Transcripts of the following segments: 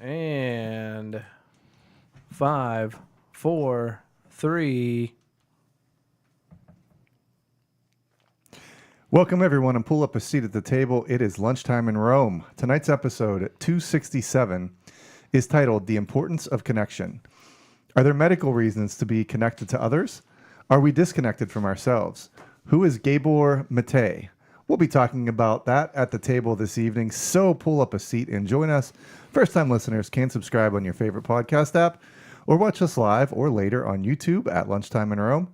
And 5, 4, 3. Welcome, everyone, and pull up a seat at the table. It is Lunchtime in Rome. Tonight's episode, 267, is titled The Importance of Connection. Are there medical reasons to be connected to others? Are we disconnected from ourselves? Who is Gabor Mate? We'll be talking about that at the table this evening, so pull up a seat and join us. First-time listeners can subscribe on your favorite podcast app or watch us live or later on YouTube at Lunchtime in Rome.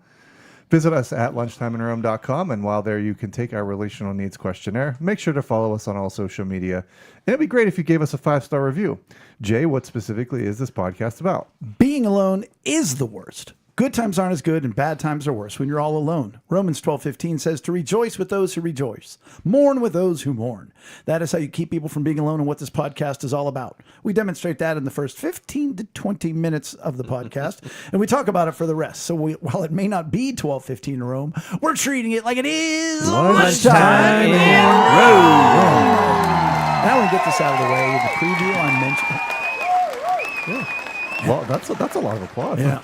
Visit us at lunchtimeinrome.com, and while there, you can take our relational needs questionnaire. Make sure to follow us on all social media. And it'd be great if you gave us a 5-star review. Jay, what specifically is this podcast about? Being alone is the worst. Good times aren't as good, and bad times are worse when you're all alone. Romans 12:15 says to rejoice with those who rejoice, mourn with those who mourn. That is how you keep people from being alone, and what this podcast is all about. We demonstrate that in the first 15 to 20 minutes of the podcast, and we talk about it for the rest. So while it may not be 12:15 in Rome, we're treating it like it is lunchtime in Rome. Now we get this out of the way. The preview I mentioned. Yeah. Well, that's a lot of applause. Yeah,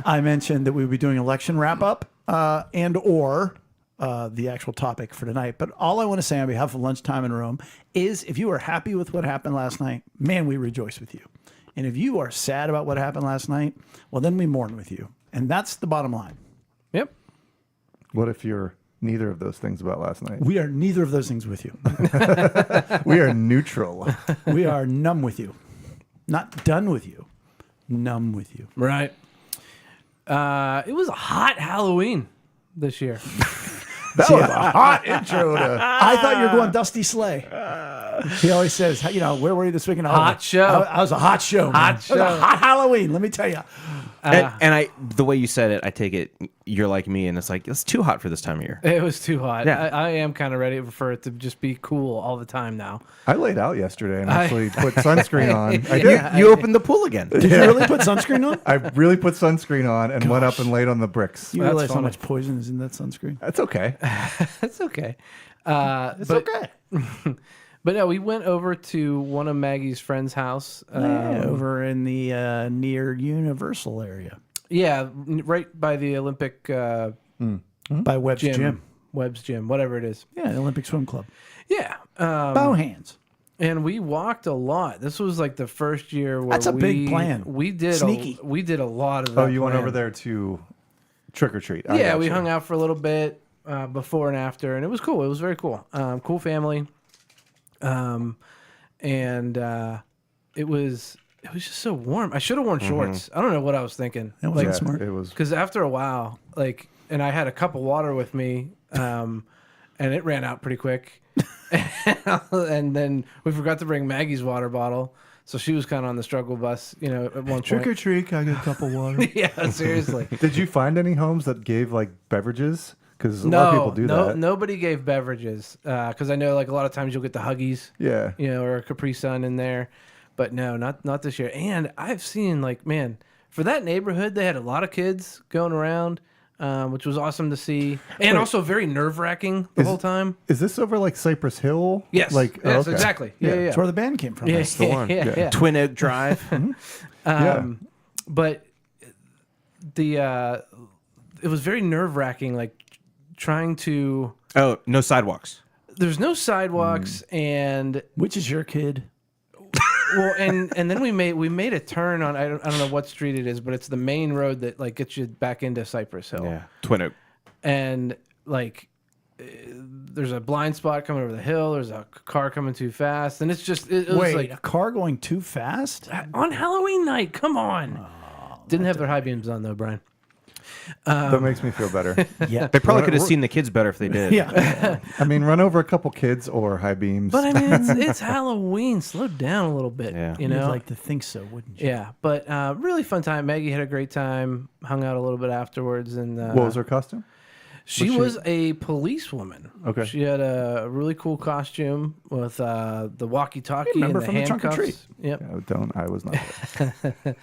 I mentioned that we would be doing election wrap up and/or the actual topic for tonight. But all I want to say on behalf of Lunchtime in Rome is, if you are happy with what happened last night, man, we rejoice with you. And if you are sad about what happened last night, well, then we mourn with you. And that's the bottom line. Yep. What if you're neither of those things about last night? We are neither of those things with you. We are neutral. We are numb with you, not done with you. Numb with you. Right. It was a hot Halloween this year. That was a hot intro to... I thought you were going Dusty Slay. He always says, you know, where were you this weekend? Hot show. I was a hot show. Man. Hot show. It was a hot Halloween, let me tell you. And the way you said it, I take it you're like me, and it's like, it's too hot for this time of year. It was too hot. Yeah. I am kind of ready for it to just be cool all the time now. I laid out yesterday and actually put sunscreen on. I did. You opened the pool again. Did you really put sunscreen on? I really put sunscreen on and went up and laid on the bricks. You That's realize how funny. much poison is in that sunscreen? That's okay. That's okay. It's okay. But no, we went over to one of Maggie's friend's house. Over in the near Universal area. Yeah, right by the Olympic By Webb's Gym. Webb's Gym, whatever it is. Yeah, the Olympic Swim Club. Yeah. Bow hands. And we walked a lot. This was like the first year where That's a big plan. We did Sneaky. we did a lot of that. Oh, you went plan. over there to trick or treat. Yeah, we hung out for a little bit before and after, and it was cool. It was very cool. Cool family. It was just so warm. I should have worn shorts. I don't know what I was thinking. That was Yeah, smart. it was. Because after a while, and I had a cup of water with me, and it ran out pretty quick. And then we forgot to bring Maggie's water bottle, so she was kind of on the struggle bus, at one Trick or point. treat, I get a cup of water. Yeah, seriously. Did you find any homes that gave like beverages? Because a lot of people do that. Nobody gave beverages. Because I know a lot of times you'll get the Huggies, Yeah. or a Capri Sun in there. But no, not this year. And I've seen for that neighborhood, they had a lot of kids going around, which was awesome to see, and also very nerve wracking the whole time. Is this over like Cypress Hill? Yes, Like yes, okay. exactly. Yeah. That's where the band came from. Yeah, That's the one. yeah. Twin Oak Drive. But it was very nerve wracking, trying to. Oh, no sidewalks. There's no sidewalks, and Which is your kid? well, and then we made a turn on I don't know what street it is, but it's the main road that gets you back into Cypress Hill. Yeah. Twin Oak. And there's a blind spot coming over the hill. There's a car coming too fast, and it's just it was Wait, a car going too fast? on Halloween night. Come on, didn't have their high beams on though, Brian. That makes me feel better. Yeah. They probably could have seen the kids better if they did. Yeah. I mean, run over a couple kids or high beams. But I mean, it's Halloween. Slow down a little bit. Yeah. You'd like to think so, wouldn't you? Yeah, but really fun time. Maggie had a great time. Hung out a little bit afterwards, and What was her costume? she was a policewoman. Okay. She had a really cool costume with the walkie-talkie and Remember the from the Trunk or handcuffs. Treat? Yep. I was not there.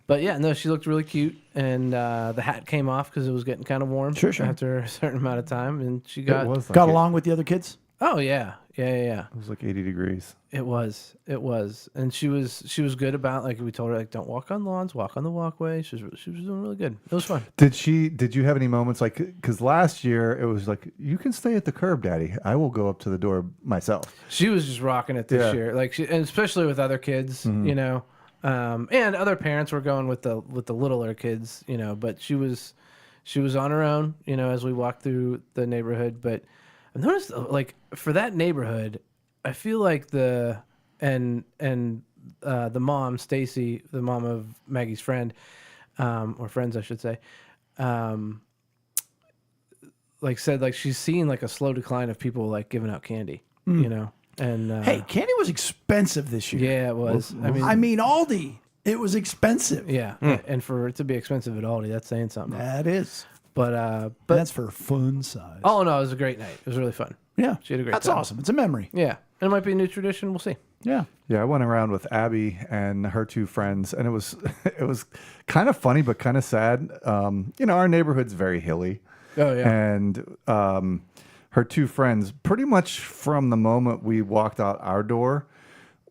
But yeah, no, she looked really cute, and the hat came off because it was getting kind of warm. Sure. After a certain amount of time, and she It got. was like Got along with the other kids? Oh yeah, Yeah. It was like 80 degrees. It was, and she was good about, like, we told her, like, don't walk on lawns, walk on the walkway. She was doing really good. It was fun. Did you have any moments like, because last year it was like, you can stay at the curb, Daddy. I will go up to the door myself. She was just rocking it this Yeah. year, like, and especially with other kids, you know, and other parents were going with the littler kids, you know. But she was on her own, you know, as we walked through the neighborhood. But I've noticed, like, for that neighborhood, I feel like the mom, Stacy, the mom of Maggie's friend, or friends, I should say, like, said, like, she's seen, like, a slow decline of people, like, giving out candy, you know. And Hey, candy was expensive this year. yeah, it was. I mean, Aldi, it was expensive. Yeah, and for it to be expensive at Aldi, that's saying something. That is. But That's for fun size. oh no, it was a great night. It was really fun. yeah. She had a great That's time. awesome. It's a memory. Yeah, and it might be a new tradition. We'll see. Yeah. Yeah, I went around with Abby and her two friends, and it was kind of funny but kind of sad. You know, our neighborhood's very hilly. Oh yeah. And her two friends, pretty much from the moment we walked out our door,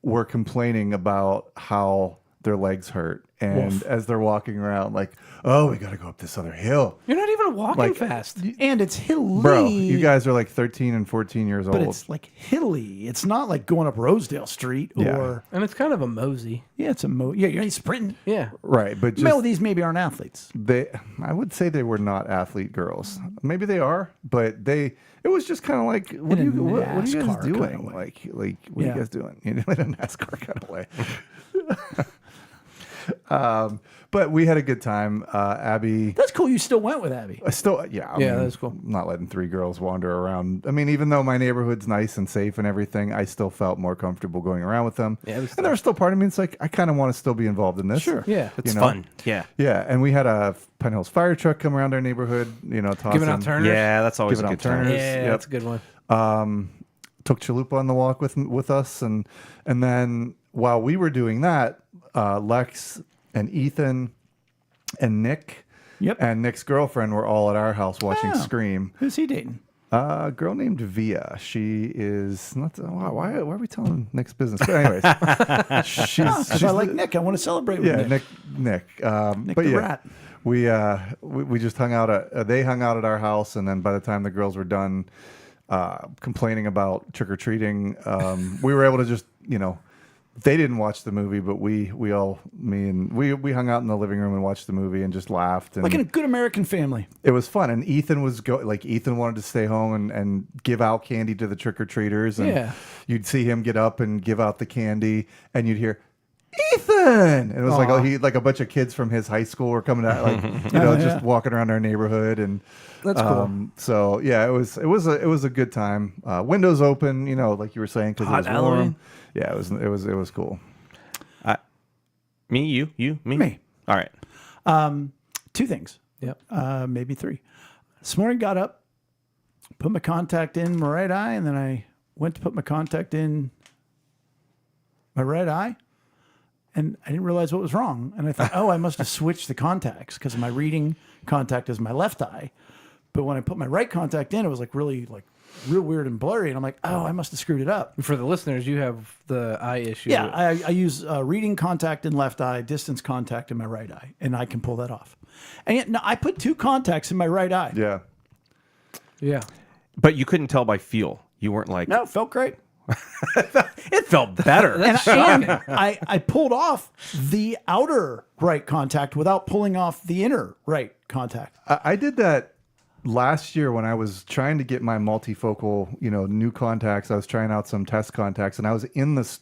were complaining about how their legs hurt. And as they're walking around, like, oh, we got to go up this other hill. You're not even walking Like, fast. And it's hilly. Bro, you guys are like 13 and 14 years But old. it's like hilly. It's not like going up Rosedale Street Yeah. or And it's kind of a mosey. yeah, it's a yeah, you ain't sprinting. Yeah. Right, but Many of just these maybe aren't athletes. I would say they were not athlete girls. Maybe they are, but it was just kind of like, what are In a you guys NASCAR kinda doing? way. Like, what are Yeah. you guys doing? You know, in a NASCAR kind of way. But we had a good time. Abby, That's cool. You still went with Abby. I still, yeah, I mean, that's cool. I'm not letting three girls wander around. I mean, even though my neighborhood's nice and safe and everything, I still felt more comfortable going around with them. Yeah, it was and there was still part of me. It's like I kind of want to still be involved in this. Sure. Yeah. It's know? fun. Yeah. Yeah, and we had a Pine Hills fire truck come around our neighborhood. You know, tossing, Giving out turners. Yeah, that's always a Giving good out time. turners. Yeah, Yep. that's a good one. Took Chalupa on the walk with us, and then while we were doing that, Lex and Ethan and Nick Yep. and Nick's girlfriend were all at our house watching Oh. Scream. Who's he dating? A girl named Via. She is not. Why are we telling Nick's business? But anyways, Because I like Nick. I want to celebrate with yeah, Nick. Nick. Nick But the yeah, rat. we just hung out at. They hung out at our house, and then by the time the girls were done complaining about trick or treating, we were able to just They didn't watch the movie, but we hung out in the living room and watched the movie and just laughed. And Like in a good American family. it was fun. And Ethan Ethan wanted to stay home and give out candy to the trick or treaters. And Yeah. you'd see him get up and give out the candy, and you'd hear Ethan, and it was like a bunch of kids from his high school were coming out, like just walking around our neighborhood, and That's cool. So yeah, it was a good time. Windows open, like you were saying, because it Hot was Halloween. warm. Yeah, it was cool. Me, you, me. Me. All right. Two things. Yep. Maybe three. This morning, got up, put my contact in my right eye, and then I went to put my contact in my right eye, and I didn't realize what was wrong. And I thought, oh, I must have switched the contacts because my reading contact is my left eye. But when I put my right contact in, it was real weird and blurry. And I'm like, oh, I must have screwed it up. For the listeners, you have the eye issue. Yeah, I use reading contact in left eye, distance contact in my right eye, and I can pull that off. And yet, no, I put two contacts in my right eye. Yeah. Yeah. But you couldn't tell by feel. You weren't like, No, it felt great. it felt better. And I pulled off the outer right contact without pulling off the inner right contact. I did that last year when I was trying to get my multifocal, new contacts. I was trying out some test contacts, and I was in Lens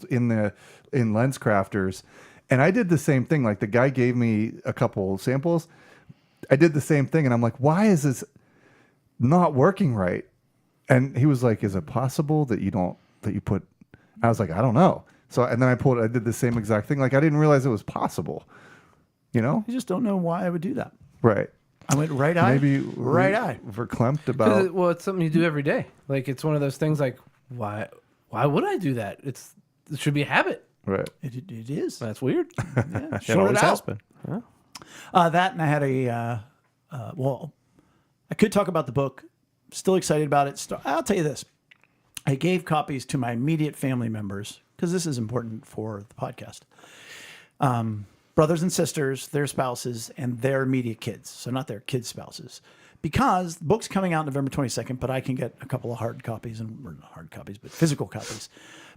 Crafters, and I did the same thing. Like the guy gave me a couple samples. I did the same thing, and I'm like, why is this not working right? And he was like, is it possible that you put? I was like, I don't know. So, and then I did the same exact thing. Like I didn't realize it was possible. I just don't know why I would do that. Right. I went right eye, Maybe right eye. verklempt about. Well, it's something you do every day. Like it's one of those things. Like why would I do that? It should be a habit. Right. It is. That's weird. Yeah, it sort always it has out. been. That, and I had I could talk about the book. Still excited about it. I'll tell you this. I gave copies to my immediate family members because this is important for the podcast. Brothers and sisters, their spouses, and their immediate kids. So not their kids' spouses. Because the book's coming out November 22nd, but I can get a couple of hard copies, or not hard copies, but physical copies.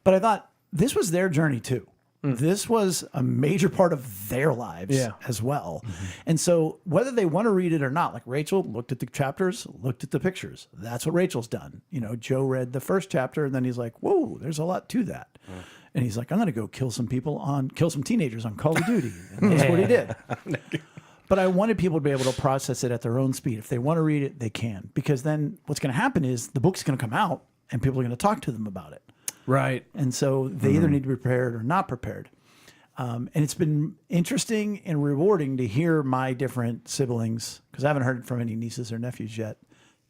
But I thought this was their journey too. This was a major part of their lives as well. And so whether they want to read it or not, like Rachel looked at the chapters, looked at the pictures. That's what Rachel's done. You know, Joe read the first chapter and then he's like, whoa, there's a lot to that. And he's like, I'm going to go kill some teenagers on Call of Duty. And that's what he did. But I wanted people to be able to process it at their own speed. If they want to read it, they can. Because then what's going to happen is the book's going to come out and people are going to talk to them about it. Right. And so they either need to be prepared or not prepared. And it's been interesting and rewarding to hear my different siblings, because I haven't heard from any nieces or nephews yet,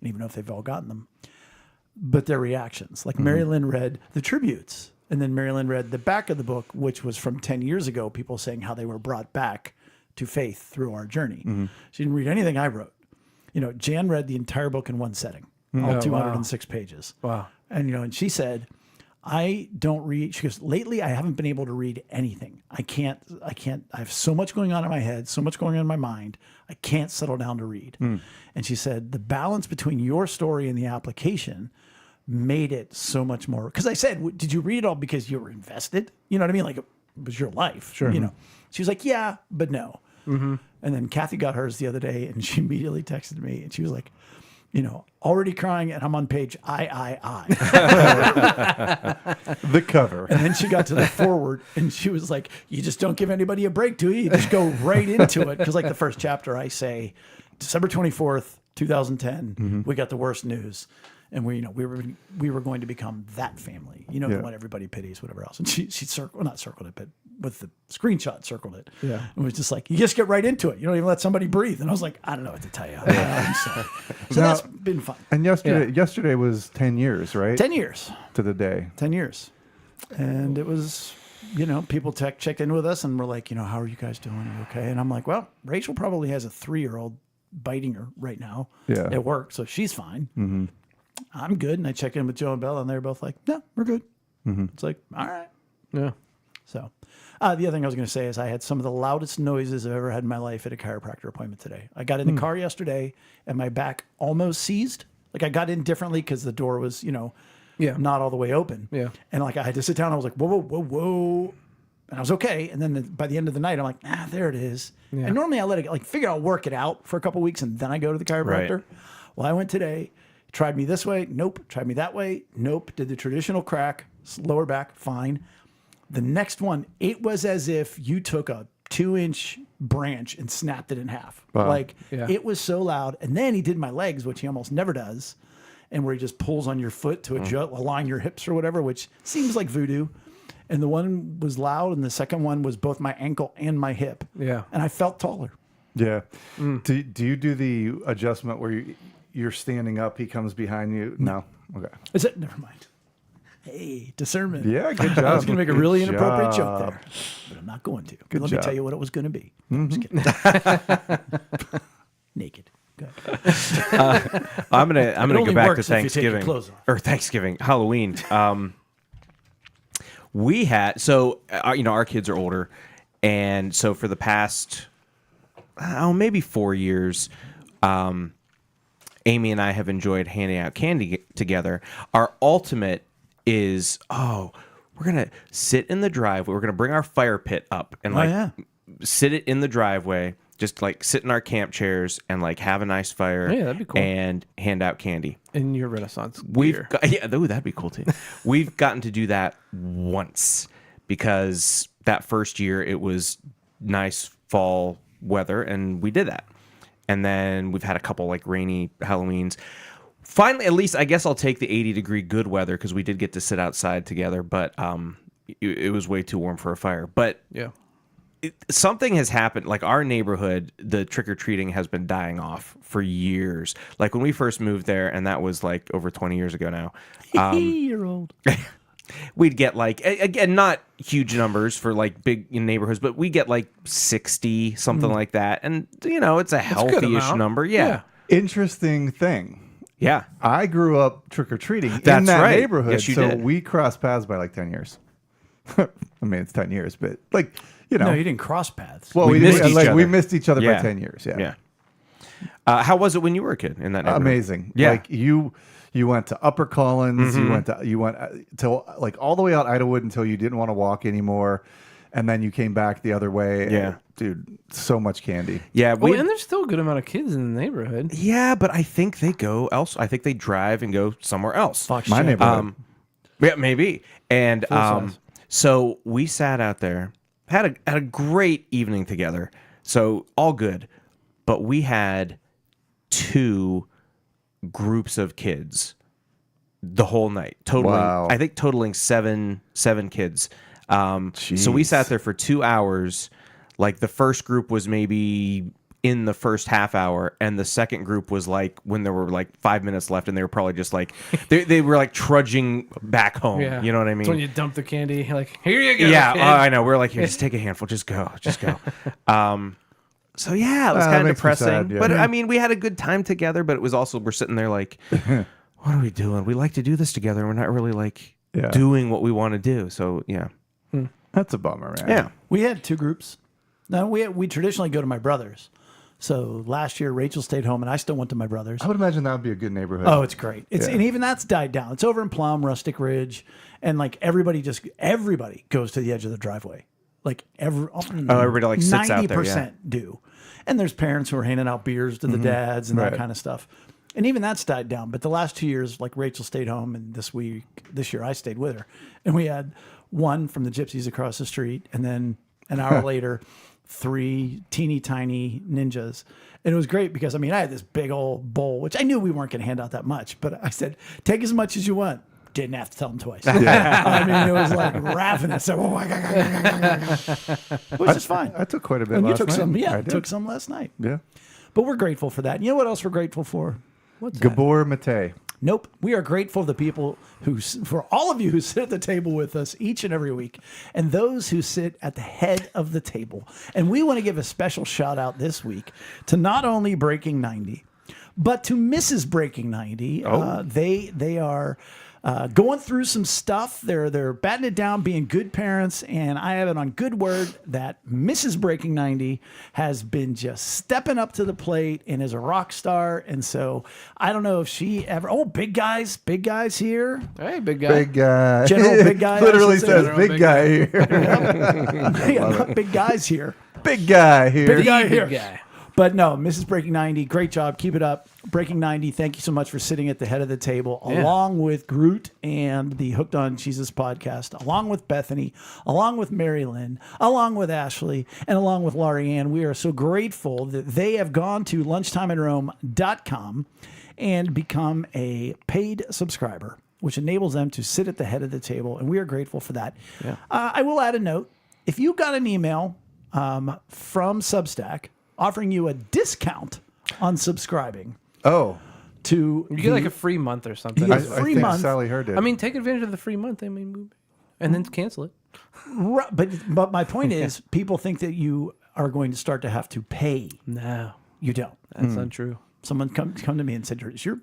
and even know if they've all gotten them, but their reactions. Like Mary Lynn read the tributes, and then Mary Lynn read the back of the book, which was from 10 years ago, people saying how they were brought back to faith through our journey. She didn't read anything I wrote. You know, Jan read the entire book in one setting, all 206 pages. Wow. And, you know, and she said, I don't read. She goes, lately, I haven't been able to read anything. I can't, I have so much going on in my head, so much going on in my mind. I can't settle down to read. And she said, the balance between your story and the application made it so much more. Because I said, did you read it all because you were invested? You know what I mean? Like it was your life. Sure. You know, she was like, yeah, but no. And then Kathy got hers the other day and she immediately texted me and she was like, you know, already crying, and I'm on page I. The cover. And then she got to the forward, and she was like, you just don't give anybody a break, do you? You just go right into it. Because like the first chapter, I say, December 24th, 2010, we got the worst news. And we were going to become that family, you know, the one everybody pities, whatever else. And she not circled it, but with the screenshot circled it. Yeah. And was just like, you just get right into it. You don't even let somebody breathe. And I was like, I don't know what to tell you. So that's been fun. And yesterday was 10 years, right? 10 years. To the day. 10 years. And it was, you know, people checked in with us and were like, you know, how are you guys doing? Are you okay? And I'm like, well, Rachel probably has a 3-year-old biting her right now at work. So she's fine. I'm good. And I check in with Joe and Bella, and they're both like, no, we're good. It's like, all right. Yeah. So the other thing I was going to say is I had some of the loudest noises I've ever had in my life at a chiropractor appointment today. I got in the car yesterday, and my back almost seized. Like I got in differently because the door was, you know, not all the way open. Yeah. And like I had to sit down. I was like, whoa, whoa, whoa, whoa. And I was okay. And then by the end of the night, I'm like, there it is. Yeah. And normally I let it, like, figure I'll work it out for a couple of weeks, and then I go to the chiropractor. Right. Well, I went today. Tried me this way, nope. Tried me that way, nope. Did the traditional crack, lower back, fine. The next one, it was as if you took a 2-inch branch and snapped it in half. Wow. Like, it was so loud. And then he did my legs, which he almost never does, and where he just pulls on your foot to align your hips or whatever, which seems like voodoo. And the one was loud, and the second one was both my ankle and my hip. Yeah. And I felt taller. Yeah. Do you do the adjustment where you're standing up, he comes behind you? No. Okay. Is it? Never mind. Hey, discernment. Yeah, good job. I was going to make a really inappropriate joke there, but I'm not going to. Let me tell you what it was going to be. I'm just kidding. Naked. Good. I'm gonna go back to Thanksgiving or Halloween. We had our kids are older, and so for the past maybe 4 years. Amy and I have enjoyed handing out candy together. Our ultimate is, we're going to sit in the driveway. We're going to bring our fire pit up and sit it in the driveway, just like sit in our camp chairs and like have a nice fire. Yeah, that'd be cool. And hand out candy. In your Renaissance gear. That'd be cool too. We've gotten to do that once because that first year it was nice fall weather and we did that. And then we've had a couple like rainy Halloweens. Finally, at least I guess I'll take the 80-degree good weather because we did get to sit outside together, but it was way too warm for a fire. But something has happened. Like our neighborhood, the trick-or-treating has been dying off for years. Like when we first moved there, and that was like over 20 years ago now. You're old. We'd get like, again, not huge numbers for like big neighborhoods, but we get like 60, something like that. And, you know, it's a healthy-ish number. Yeah. Interesting thing. Yeah. I grew up trick or treating in That's that right. neighborhood, Yes, you so did. we crossed paths by like 10 years. I mean, it's 10 years, but like you know, No, you didn't cross paths. well, We missed each like we other. missed each other by Yeah. 10 years. Yeah. How was it when you were a kid in that neighborhood? Amazing. Yeah. Like you went to Upper Collins, you went till like all the way out Idlewood until you didn't want to walk anymore, and then you came back the other way. Yeah. Dude, so much candy. Yeah. Oh, and there's still a good amount of kids in the neighborhood. Yeah, but I think they go else. I think they drive and go somewhere else. Fox My Channel. neighborhood. Yeah, maybe. And size. so we sat out there, had a great evening together. So all good, but we had 2 groups of kids the whole night, totaling. Wow. I think totaling seven kids. So we Jeez. sat there for 2 hours. Like the first group was maybe in the first half hour, and the second group was like when there were like 5 minutes left, and they were probably just like they were like trudging back home. Yeah. You know what I mean? It's when you dump the candy, you're like, here you go. Yeah, kid. I know. We're like, here, just take a handful. Just go. So yeah, it was That kind of makes me depressing. sad, yeah. But I mean, we had a good time together. But it was also we're sitting there like, what are we doing? We like to do this together. We're not really like Yeah. doing what we want to do. So yeah, That's a bummer, man. yeah. We had 2 groups. Now we traditionally go to my brother's. So last year Rachel stayed home and I still went to my brother's. I would imagine that would be a good neighborhood. Oh, it's great. It's Yeah. and even that's died down. It's over in Plum, Rustic Ridge, and like everybody goes to the edge of the driveway. Like everybody, like, sits out there, yeah. do. And there's parents who are handing out beers to the dads and that Right. kind of stuff. And even that's died down. But the last 2 years, like Rachel stayed home, and this year I stayed with her, and we had one from the Gypsies across the street, and then an hour later, 3 teeny tiny ninjas. And it was great because I had this big old bowl, which I knew we weren't going to hand out that much, but I said, take as much as you want. Didn't have to tell them twice. It was like ravenous. So, which is fine. I took quite a bit And you last took night. some, I yeah, did. took some last night. Yeah. But we're grateful for that. You know what else we're grateful for? What's that? Gabor Mate. Nope. We are grateful for the people for all of you who sit at the table with us each and every week, and those who sit at the head of the table. And we want to give a special shout out this week to not only Breaking 90, but to Mrs. Breaking 90. They are going through some stuff. They're batting it down, being good parents, and I have it on good word that Mrs. Breaking 90 has been just stepping up to the plate and is a rock star. And so I don't know if she ever. Oh, big guys here. Hey, big guy. Big guy. General Big Guy, I Literally should say. says General big Big guy here. Yeah, not big guys here. Big guy here. Big guy Big here. guy. But no, Mrs. Breaking 90, great job. Keep it up. Breaking 90, thank you so much for sitting at the head of the table, Yeah. along with Groot and the Hooked on Jesus podcast, along with Bethany, along with Mary Lynn, along with Ashley, and along with Laurie Ann. We are so grateful that they have gone to lunchtimeinrome.com and become a paid subscriber, which enables them to sit at the head of the table. And we are grateful for that. Yeah. I will add a note. If you got an email from Substack offering you a discount on subscribing Oh, to You get like a free month or something. You I, get I free think month. Sally Heard did. I mean, take advantage of the free month. And then cancel it. but my point is, people think that you are going to start to have to pay. No, You don't. that's untrue. Someone come to me and said, "Is your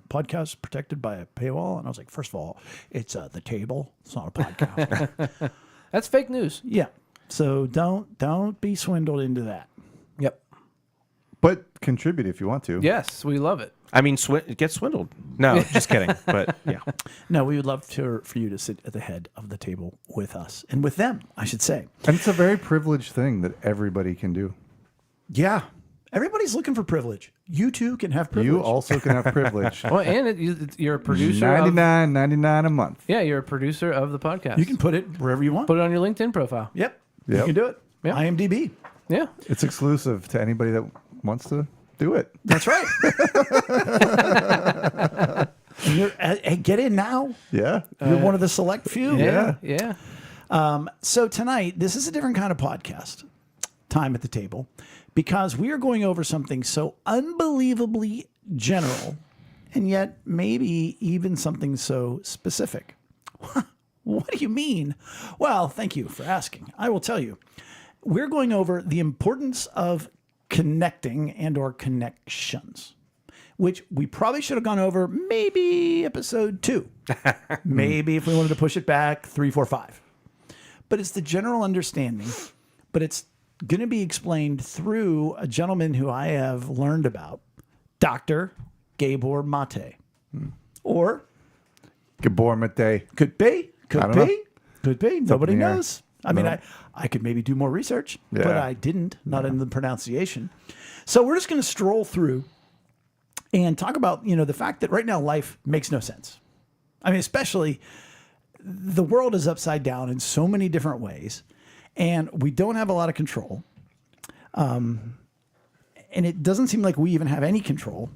podcast protected by a paywall?" And I was like, "First of all, it's the table. It's not a podcast." That's fake news. Yeah. So don't be swindled into that. Yep. but contribute if you want to. Yes, we love it. I mean, get swindled. No, just kidding. But yeah, No, we would love for you to sit at the head of the table with us and with them, I should say. And it's a very privileged thing that everybody can do. Yeah. Everybody's looking for privilege. You too can have privilege. You also can have privilege. Well, and you're a producer. Of, $99.99 a month. yeah, you're a producer of the podcast. You can put it wherever you want. put it on your LinkedIn profile. Yep. You Yep. can do it. Yep. IMDb. Yeah. It's exclusive to anybody that wants to do it. That's right. Hey, get in now. Yeah. You're one of the select few. Yeah. Yeah. So tonight, this is a different kind of podcast, Time at the Table, because we are going over something so unbelievably general and yet maybe even something so specific. What do you mean? Well, thank you for asking. I will tell you. We're going over the importance of connecting and or connections. which we probably should have gone over maybe episode 2. Maybe if we wanted to push it back, 3, 4, 5. But it's the general understanding, but it's going to be explained through a gentleman who I have learned about, Dr. Gabor Mate. Or Gabor Mate. could be, I don't know. could be. Nobody in the air. knows. I mean, I could maybe do more research, but Yeah. I didn't, not in the pronunciation. So we're just going to stroll through and talk about, the fact that right now life makes no sense. I mean, especially the world is upside down in so many different ways, and we don't have a lot of control. And it doesn't seem like we even have any control.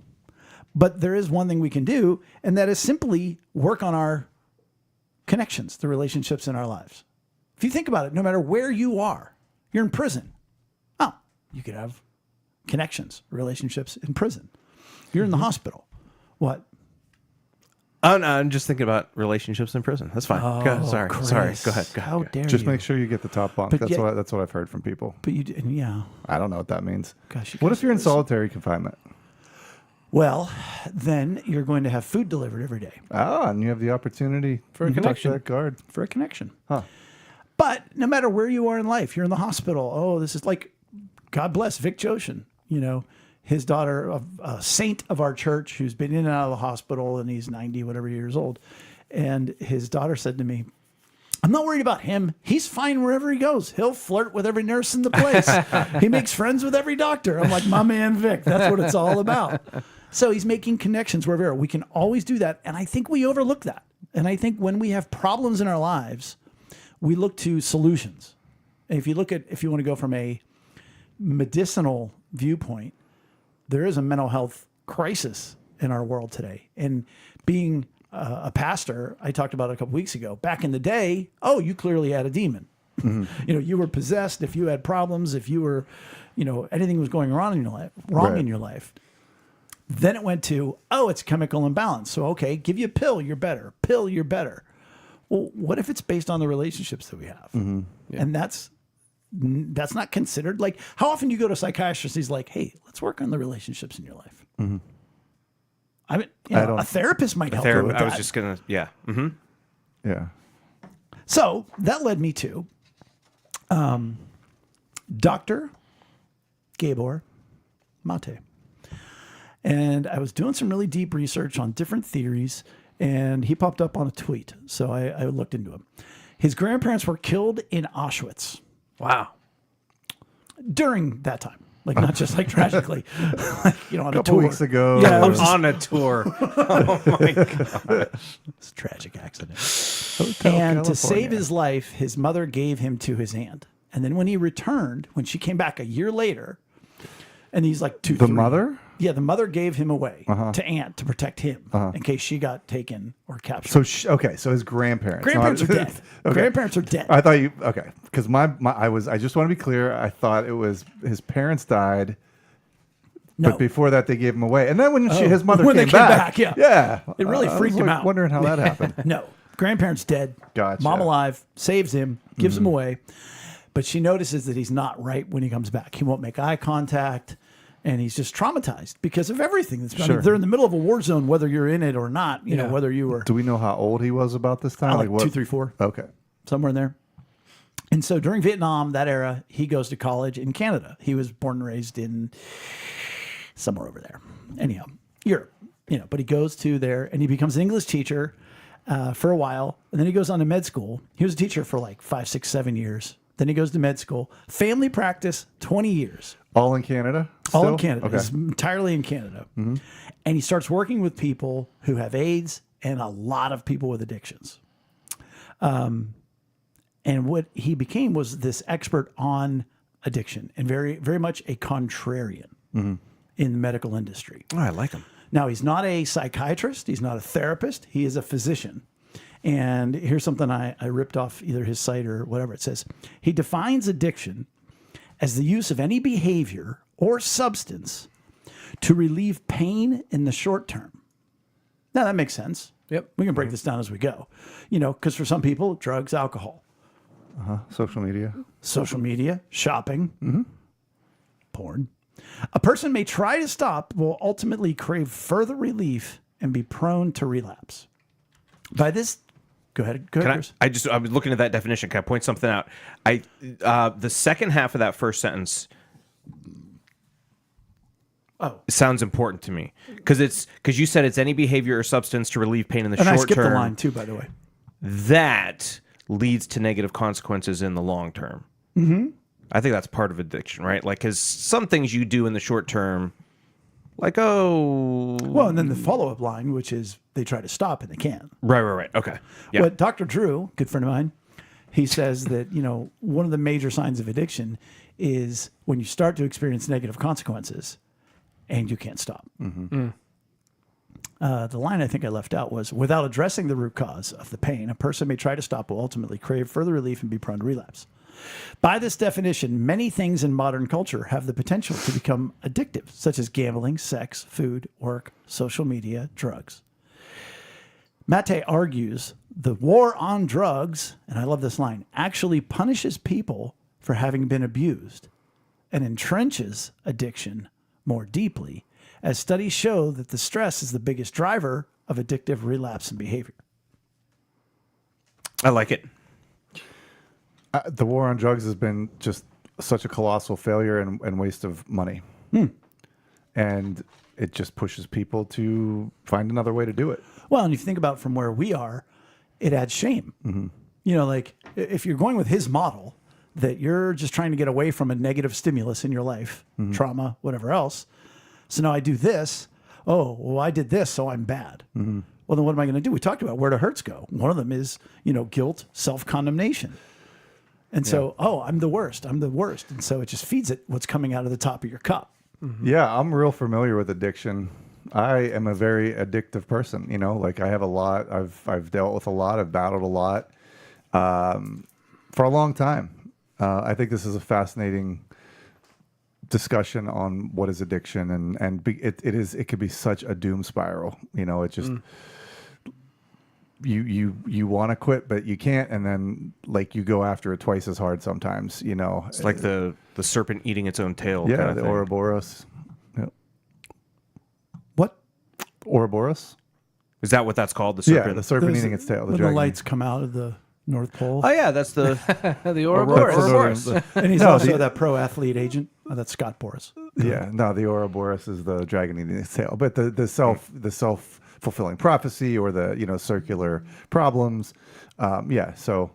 But there is one thing we can do, and that is simply work on our connections, the relationships in our lives. If you think about it, no matter where you are, you're in prison. Oh, you could have connections, relationships in prison. You're in the hospital. What? Oh, no, I'm just thinking about relationships in prison. That's fine. Go ahead. Sorry. Chris, Go ahead. How dare Just you? make sure you get the top bunk. But That's yet- what I've heard from people. But you, yeah. I don't know what that means. Gosh, you What guys if you're in are so- solitary confinement? Well, then you're going to have food delivered every day Ah, and you have the opportunity for a connection. That guard. for a connection. Huh. But no matter where you are in life, you're in the hospital. Oh, this is like, God bless Vic Joshin, his daughter, a saint of our church who's been in and out of the hospital, and he's 90, whatever years old. And his daughter said to me, I'm not worried about him. He's fine wherever he goes. He'll flirt with every nurse in the place. He makes friends with every doctor. I'm like, my man Vic, that's what it's all about. So he's making connections wherever we can always do that. And I think we overlook that. And I think when we have problems in our lives, we look to solutions. And if you want to go from a medicinal viewpoint, there is a mental health crisis in our world today. And being a pastor, I talked about it a couple weeks ago. Back in the day, you clearly had a demon. You were possessed. If you had problems, if you were, anything was going wrong in your life, Right. in your life. Then it went to, it's chemical imbalance. So, okay, give you a pill, you're better. Pill, you're better. Well, what if it's based on the relationships that we have? Mm-hmm. Yeah. And that's not considered. Like, how often you go to a psychiatrist, he's like, hey, let's work on the relationships in your life. Mm-hmm. I mean, don't- a therapist might help you with I that. was just going to, yeah. Mm-hmm. Yeah. So that led me to Dr. Gabor Mate. And I was doing some really deep research on different theories, and he popped up on a tweet. So I looked into him. His grandparents were killed in Auschwitz Wow. during that time. Like, not just like tragically, on a Couple tour. weeks ago. Yeah, it was On a tour. Oh, my God. a tragic accident. Hotel And to California. save his life, his mother gave him to his aunt. And then when he returned, when she came back a year later, and he's like 2, The 3. mother? Yeah, the mother gave him away to aunt to protect him in case she got taken or captured. So so his grandparents. Grandparents not- are dead. Okay. Grandparents are dead. I thought you because I just want to be clear. I thought it was his parents died, No, but before that they gave him away, and then when his mother When they came came back, back, yeah. yeah, It really I was, freaked him like, out. Wondering how that happened. no. Grandparents dead. Gotcha. Mom alive, saves him, gives him away. But she notices that he's not right when he comes back. He won't make eye contact. And he's just traumatized because of everything that's. I Sure. mean, they're in the middle of a war zone, whether you're in it or not. You know, Yeah. whether you were Do we know how old he was about this time? like what? 2, 3, 4, Okay. somewhere in there. And so during Vietnam, that era, he goes to college in Canada. He was born and raised in somewhere over there. Anyhow, Europe. But he goes to there and he becomes an English teacher for a while, and then he goes on to med school. He was a teacher for like 5, 6, 7 years. Then he goes to med school. Family practice, 20 years. All in Canada. All still? in Canada. Okay. It's entirely in Canada. And he starts working with people who have AIDS and a lot of people with addictions. And what he became was this expert on addiction and very, very much a contrarian in the medical industry. Oh, I like him. Now, he's not a psychiatrist. He's not a therapist. He is a physician. And here's something I ripped off either his site or whatever. It says, he defines addiction as the use of any behavior or substance to relieve pain in the short term. Now, that makes sense. Yep. We can break this down as we go. Because for some people, drugs, alcohol, Social media. social media, shopping, porn. A person may try to stop, but will ultimately crave further relief and be prone to relapse. By this, go ahead, Chris. I was looking at that definition. Can I point something out? The second half of that first sentence sounds important to me because you said it's any behavior or substance to relieve pain in the short term. And I skipped the line too, by the way. That leads to negative consequences in the long term. Mm-hmm. I think that's part of addiction, right? Like, because some things you do in the short term, like, Well, and then the follow-up line, which is they try to stop and they can't. Right. Okay. Yeah. But Dr. Drew, good friend of mine, he says that, one of the major signs of addiction is when you start to experience negative consequences and you can't stop. Mm-hmm. The line I think I left out was, without addressing the root cause of the pain, a person may try to stop will ultimately crave further relief and be prone to relapse. By this definition, many things in modern culture have the potential to become addictive, such as gambling, sex, food, work, social media, drugs. Mate argues the war on drugs, and I love this line, actually punishes people for having been abused and entrenches addiction more deeply, as studies show that the stress is the biggest driver of addictive relapse and behavior. I like it. The war on drugs has been just such a colossal failure and waste of money. And it just pushes people to find another way to do it. Well, and if you think about from where we are, it adds shame. Mm-hmm. Like if you're going with his model, that you're just trying to get away from a negative stimulus in your life, trauma, whatever else. So now I do this. Oh, well, I did this, so I'm bad. Mm-hmm. Well, then what am I going to do? We talked about where do hurts go. One of them is, guilt, self-condemnation. And so, I'm the worst. I'm the worst. And so it just feeds it what's coming out of the top of your cup. Mm-hmm. Yeah, I'm real familiar with addiction. I am a very addictive person. Like I have a lot. I've dealt with a lot. I've battled a lot for a long time. I think this is a fascinating discussion on what is addiction, and it could be such a doom spiral. It just you want to quit, but you can't, and then like you go after it twice as hard sometimes. It's like the serpent eating its own tail. Yeah, kind of the thing. Ouroboros. Yep. What? Ouroboros? Is that what that's called? The serpent. Yeah, the serpent eating its tail. When the lights come out of the North Pole. Oh yeah, that's the the Ouroboros. And he's also that pro athlete agent. Oh, that's Scott Boras. Yeah, no, the Ouroboros is the dragon eating its tail, but the self-fulfilling prophecy or the circular problems. So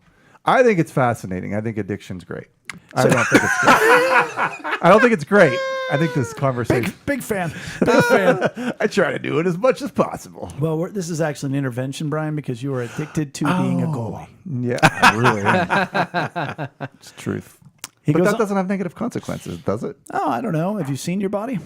I think it's fascinating. I think addiction's great. I don't think it's great. I don't think it's great. I think this conversation. Big fan. Big fan. I try to do it as much as possible. Well, this is actually an intervention, Brian, because you are addicted to being a goalie. Yeah, I really am. It's the truth. But that doesn't have negative consequences, does it? Oh, I don't know. Have you seen your body?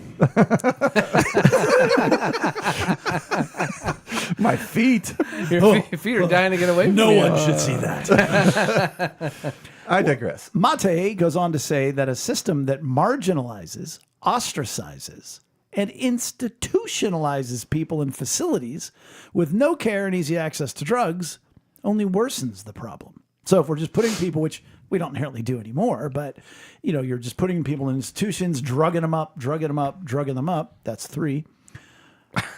My feet. Your feet are dying to get away from you. No one should see that. I digress. Mate goes on to say that a system that marginalizes, ostracizes, and institutionalizes people in facilities with no care and easy access to drugs only worsens the problem. So if we're just putting people, which we don't inherently do anymore, but you're just putting people in institutions, drugging them up. That's 3.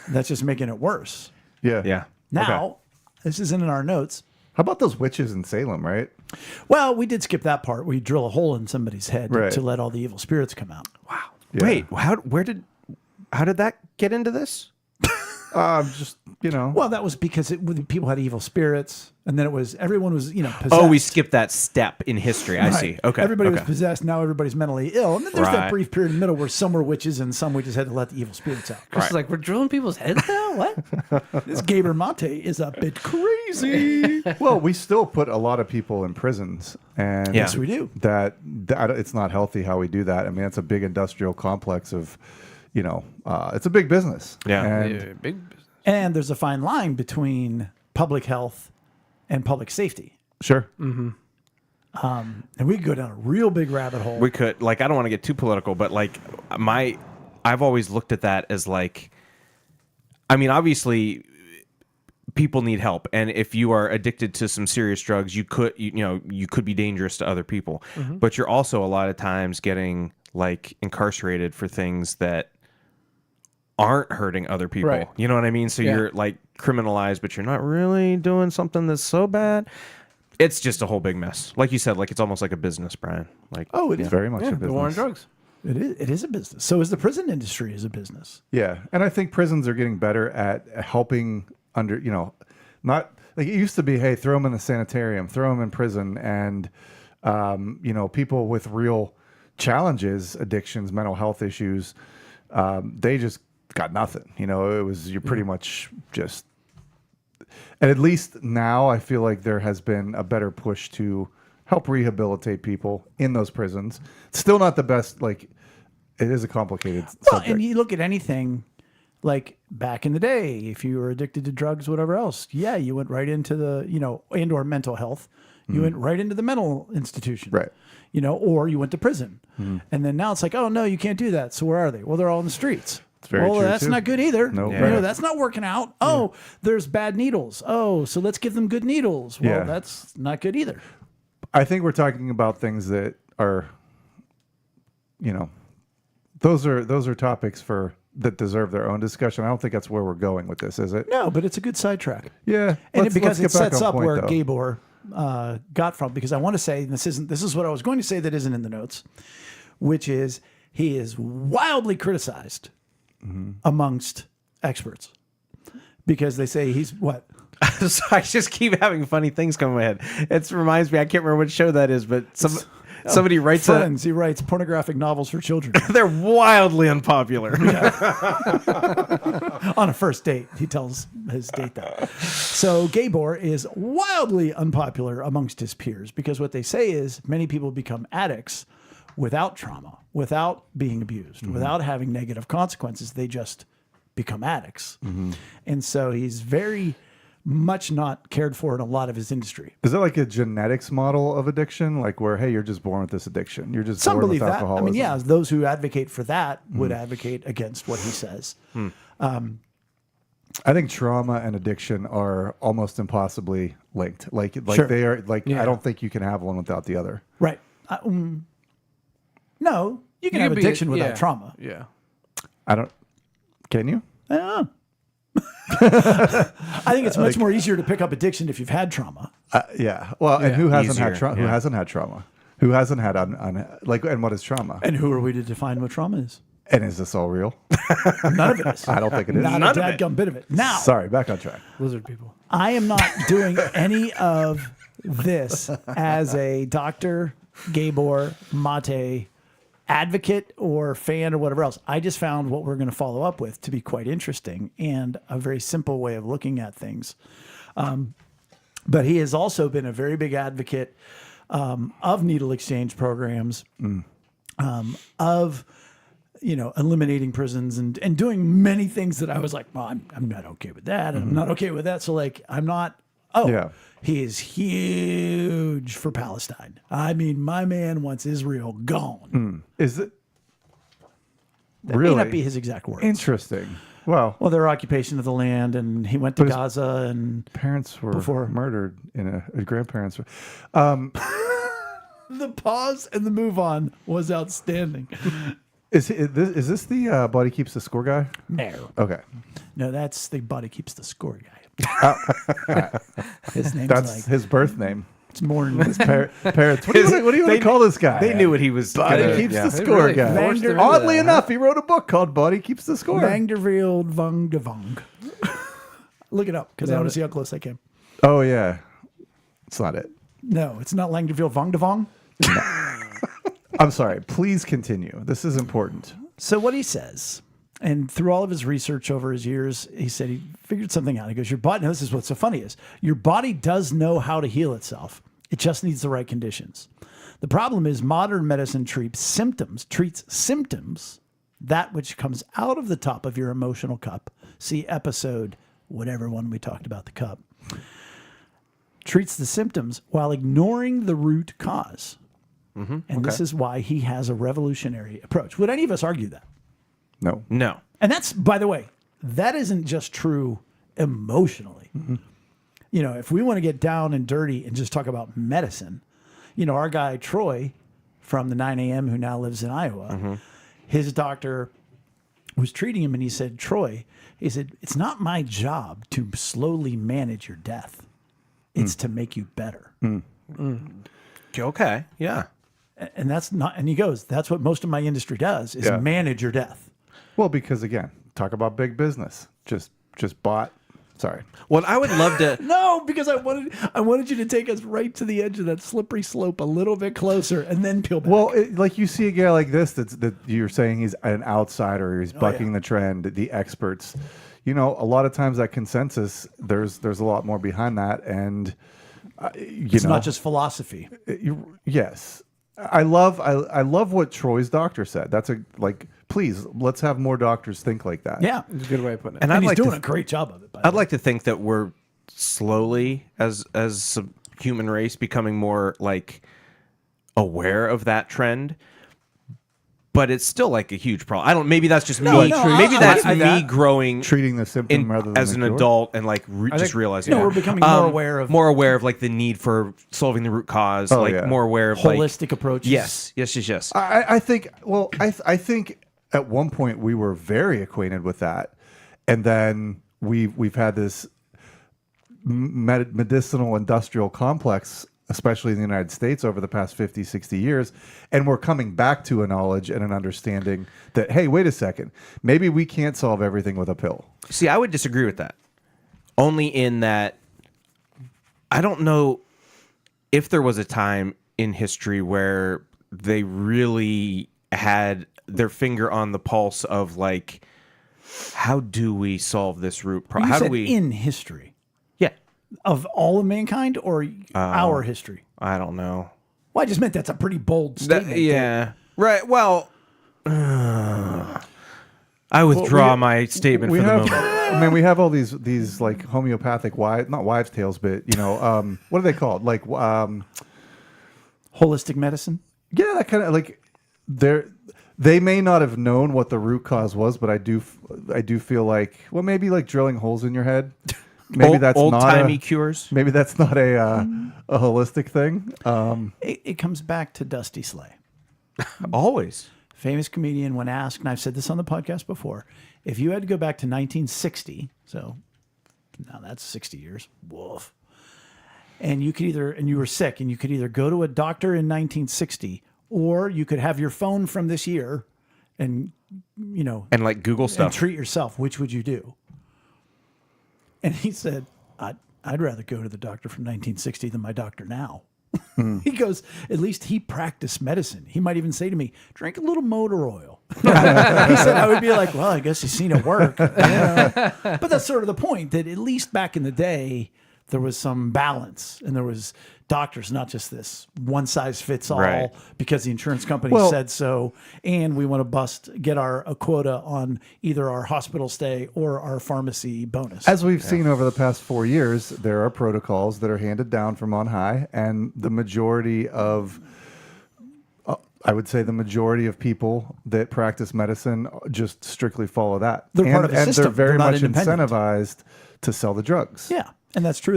That's just making it worse. Yeah. Now, This isn't in our notes. How about those witches in Salem, right? Well, we did skip that part. We drill a hole in somebody's head to let all the evil spirits come out. Wow. Yeah. Wait, how did that get into this? Well, that was because people had evil spirits, and then everyone was possessed. Oh, we skipped that step in history. I see. Okay. Everybody was possessed. Now everybody's mentally ill, and then there's that brief period in the middle where some were witches and some witches had to let the evil spirits out. Chris is like, we're drilling people's heads now? What? This Gabor Mate is a bit crazy. Well, we still put a lot of people in prisons, and Yes, we do. That it's not healthy how we do that. I mean, it's a big industrial complex of, it's a big business. Yeah. And Big business. And there's a fine line between public health and public safety. Sure. And we could go down a real big rabbit hole. We could, I don't want to get too political, but I've always looked at that as obviously people need help, and if you are addicted to some serious drugs, you could be dangerous to other people. But you're also a lot of times getting like incarcerated for things that aren't hurting other people. Right. You know what I mean? So Yeah. you're like criminalized, but you're not really doing something that's so bad. It's just a whole big mess. Like you said, like it's almost like a business, Brian. Like, Oh, it It's is. very much Yeah, a the war on business. drugs. It is a business. So is the prison industry is a business. Yeah, and I think prisons are getting better at helping not like it used to be. Hey, throw them in the sanitarium, throw them in prison, and people with real challenges, addictions, mental health issues, they just got nothing. You're pretty much just. And at least now, I feel like there has been a better push to help rehabilitate people in those prisons. It's still not the best. Like, it is a complicated Well, subject. and you look at anything like back in the day, if you were addicted to drugs, whatever else, yeah, you went right into the, and or mental health. You went right into the mental institution. Right. Or you went to prison. And then now it's like, oh, no, you can't do that. So where are they? Well, they're all in the streets. It's very true, that's too. not good either. Nope. Yeah. That's not working out. Oh, there's bad needles. Oh, so let's give them good needles. Well, Yeah. that's not good either. I think we're talking about things that are, those are topics that deserve their own discussion. I don't think that's where we're going with this, is it? No, but it's a good sidetrack. Yeah, And because it let's get back sets on up point, where though. Gabor got from, because I want to say, and this is what I was going to say that isn't in the notes, which is he is wildly criticized amongst experts because they say he's what? so I just keep having funny things come in my head. It reminds me, I can't remember what show that is, but somebody writes Friends. He writes pornographic novels for children. they're wildly unpopular. On a first date, he tells his date that. So Gabor is wildly unpopular amongst his peers because what they say is many people become addicts without trauma, without being abused, without having negative consequences. They just become addicts. And so he's very much not cared for in a lot of his industry. Is it like a genetics model of addiction, like where hey, you're just born with this addiction, you're just Some born believe with that. I alcoholism? mean, yeah, those who advocate for that would advocate against what he says. I think trauma and addiction are almost impossibly linked. Like Sure. they are. Like Yeah. I don't think you can have one without the other. Right. No, you can have be- addiction without yeah. trauma. Yeah. I don't. Can you? I don't know. I think it's much more easier to pick up addiction if you've had trauma. Yeah. Well, and who hasn't had Easier, trauma? Who yeah. hasn't had trauma? Who hasn't had and what is trauma? And who are we to define what trauma is? And is this all real? None of it is. I don't think it is. Not None a of it. dadgum bit of it. Now, Sorry, back on track. Lizard people. I am not doing any of this as a Dr. Gabor Mate advocate or fan or whatever else. I just found what we're going to follow up with to be quite interesting and a very simple way of looking at things. But he has also been a very big advocate of needle exchange programs, of eliminating prisons and doing many things that I was like, well, I'm not okay with that, and I'm not okay with that. So like, I'm not. Oh, Yeah. He is huge for Palestine. I mean, my man wants Israel gone. Is it That really may not be his exact words. interesting? Well, Their occupation of the land, and he went to Gaza, and parents were Before- murdered in grandparents were. the pause and the move on was outstanding. Is this the Body Keeps the Score guy? No, Okay, no, that's the Body Keeps the Score guy. His name's that's like his birth name. it's more than Parents. What do you want to call this guy? They knew what he was. Body gonna- Keeps yeah. the Score really guy. forced him into Oddly that, enough, he wrote a book called Body Keeps the Score. Langderveld Vang de Vang. Look it up because I want to see how close I came. Oh yeah, it's not it. No, it's not Langderveld Vang de Vang. I'm sorry. Please continue. This is important. So what he says, and through all of his research over his years, he said he figured something out. He goes, your body, now this is what's so funny is, your body does know how to heal itself. It just needs the right conditions. The problem is modern medicine treats symptoms, that which comes out of the top of your emotional cup. See episode, whatever one we talked about the cup. Treats the symptoms while ignoring the root cause. And this is why he has a revolutionary approach. Would any of us argue that? No. No. And that's, by the way, that isn't just true emotionally. If we want to get down and dirty and just talk about medicine, our guy Troy from the 9 a.m. who now lives in Iowa. His doctor was treating him, and he said, Troy, he said, it's not my job to slowly manage your death. It's to make you better. Okay. Yeah. And that's not, and he goes, that's what most of my industry does is manage your death. Well, because again, talk about big business. Just bought. Sorry. Well, I would love to. No, because I wanted you to take us right to the edge of that slippery slope a little bit closer and then peel back. Well, like you see a guy like this that you're saying he's an outsider, he's bucking the trend, the experts. A lot of times that consensus, there's a lot more behind that, and it's not just philosophy. Yes, I love what Troy's doctor said. That's please let's have more doctors think like that. Yeah, It's a good way of putting it. and he's doing a great job of it. I'd like to think that we're slowly, as a human race, becoming more like aware of that trend. But it's still like a huge problem. Maybe that's just me. Maybe that's me growing, treating the symptom rather than as an adult, and like just realizing. we're becoming more aware of like the need for solving the root cause. More aware of holistic approaches. Yes. I think. Well, I think at one point we were very acquainted with that, and then we've had this medicinal industrial complex, especially in the United States, over the past 50, 60 years. And we're coming back to a knowledge and an understanding that, hey, wait a second, maybe we can't solve everything with a pill. See, I would disagree with that. Only in that I don't know if there was a time in history where they really had their finger on the pulse of like, how do we solve this root problem? How do we in history? Yeah. Of all of mankind or our history? I don't know. Well, I just meant that's a pretty bold statement. Yeah. Right. Well, I withdraw my statement for the moment. I mean, we have all these like homeopathic not wives' tales, but what are they called? Like holistic medicine. Yeah, that kind of like they may not have known what the root cause was, but I do feel like maybe like drilling holes in your head. Maybe that's not old-timey cures. Maybe that's not a holistic thing. It comes back to Dusty Slay. Always. Famous comedian, when asked, and I've said this on the podcast before, if you had to go back to 1960, so now that's 60 years, woof, and you were sick, and you could either go to a doctor in 1960, or you could have your phone from this year, and and like Google stuff and treat yourself. Which would you do? And he said, I'd rather go to the doctor from 1960 than my doctor now. He goes, at least he practiced medicine. He might even say to me, drink a little motor oil. He said, I would be like, well, I guess he's seen it work. But that's sort of the point, that at least back in the day, there was some balance, and there was doctors, not just this one size fits all because the insurance company said so, and we want to get a quota on either our hospital stay or our pharmacy bonus. As we've seen over the past 4 years, there are protocols that are handed down from on high, and the majority of I would say the majority of people that practice medicine just strictly follow that. They're part of the system. They're very They're not much independent. incentivized to sell the drugs. Yeah. And that's true.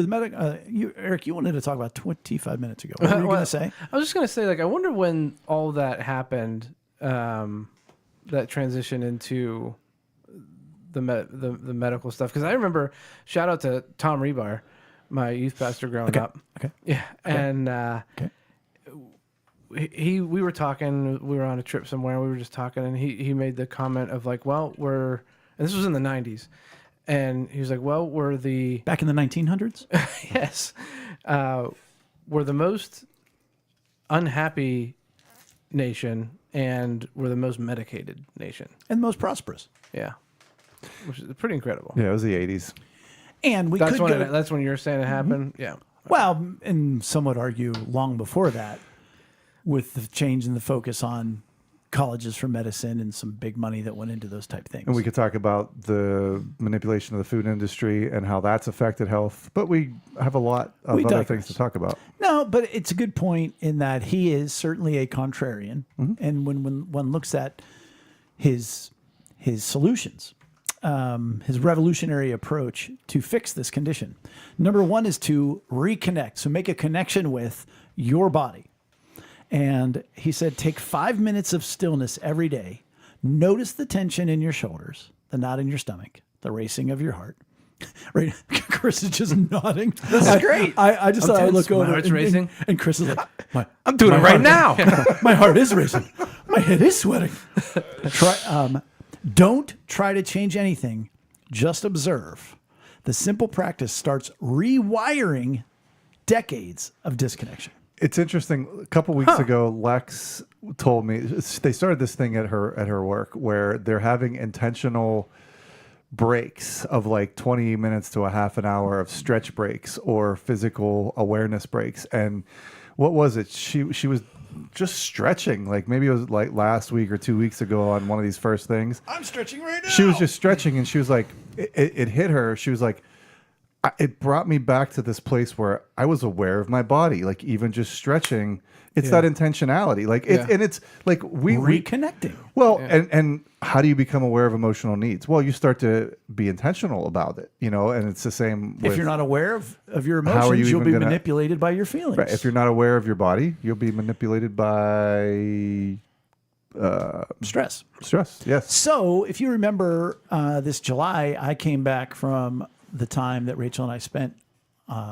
Eric, you wanted to talk about 25 minutes ago. What were you going to say? I was just going to say, I wonder when all that happened, that transition into the medical stuff. Because I remember, shout out to Tom Rebar, my youth pastor growing up. Okay. Yeah. Okay. And we were talking, we were on a trip somewhere, we were just talking, and he made the comment of like, and this was in the 90s. And he was like, well, back in the 1900s? Yes. We're the most unhappy nation, and we're the most medicated nation. And the most prosperous. Yeah. Which is pretty incredible. Yeah, it was the 80s. And that's when you were saying it happened? Mm-hmm. Yeah. Well, and some would argue long before that, with the change in the focus on colleges for medicine and some big money that went into those type things. And we could talk about the manipulation of the food industry and how that's affected health, but we have a lot of other things to talk about. No, but it's a good point in that he is certainly a contrarian. Mm-hmm. And when one looks at his solutions, his revolutionary approach to fix this condition, number one is to reconnect. So make a connection with your body. And he said, take 5 minutes of stillness every day. Notice the tension in your shoulders, the knot in your stomach, the racing of your heart. Right, Chris is just nodding. This is great. I just thought I'd look over. My heart's racing. And Chris is like, I'm doing it right now. my heart is racing. My head is sweating. Don't try to change anything. Just observe. The simple practice starts rewiring decades of disconnection. It's interesting. A couple weeks ago, Lex told me they started this thing at her work where they're having intentional breaks of like 20 minutes to a half an hour of stretch breaks or physical awareness breaks. And what was it? She was just stretching. Like maybe it was like last week or 2 weeks ago on one of these first things. I'm stretching right now. She was just stretching, and she was like, it hit her. She was like, it brought me back to this place where I was aware of my body, like even just stretching. It's that intentionality, like and it's like we reconnecting. Well, and how do you become aware of emotional needs? Well, you start to be intentional about it, and it's the same. If you're not aware of your How are emotions, you you'll be even gonna- manipulated by your feelings. Right. If you're not aware of your body, you'll be manipulated by stress. stress. Yes. So, if you remember this July, I came back from the time that Rachel and I spent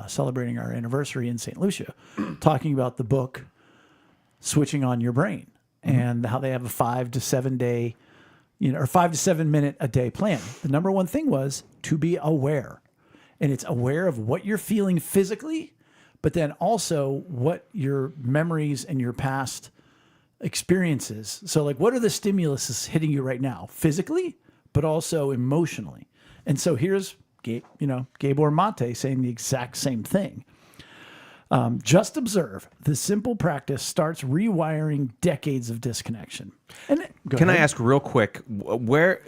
celebrating our anniversary in St. Lucia, talking about the book Switching on Your Brain and how they have a 5 to 7 day, or 5 to 7 minute a day plan. The number one thing was to be aware, and it's aware of what you're feeling physically, but then also what your memories and your past experiences. So like, what are the stimulus hitting you right now physically, but also emotionally? And so here's, Gabor Mate saying the exact same thing. Just observe. The simple practice starts rewiring decades of disconnection. And Can I ask real quick, where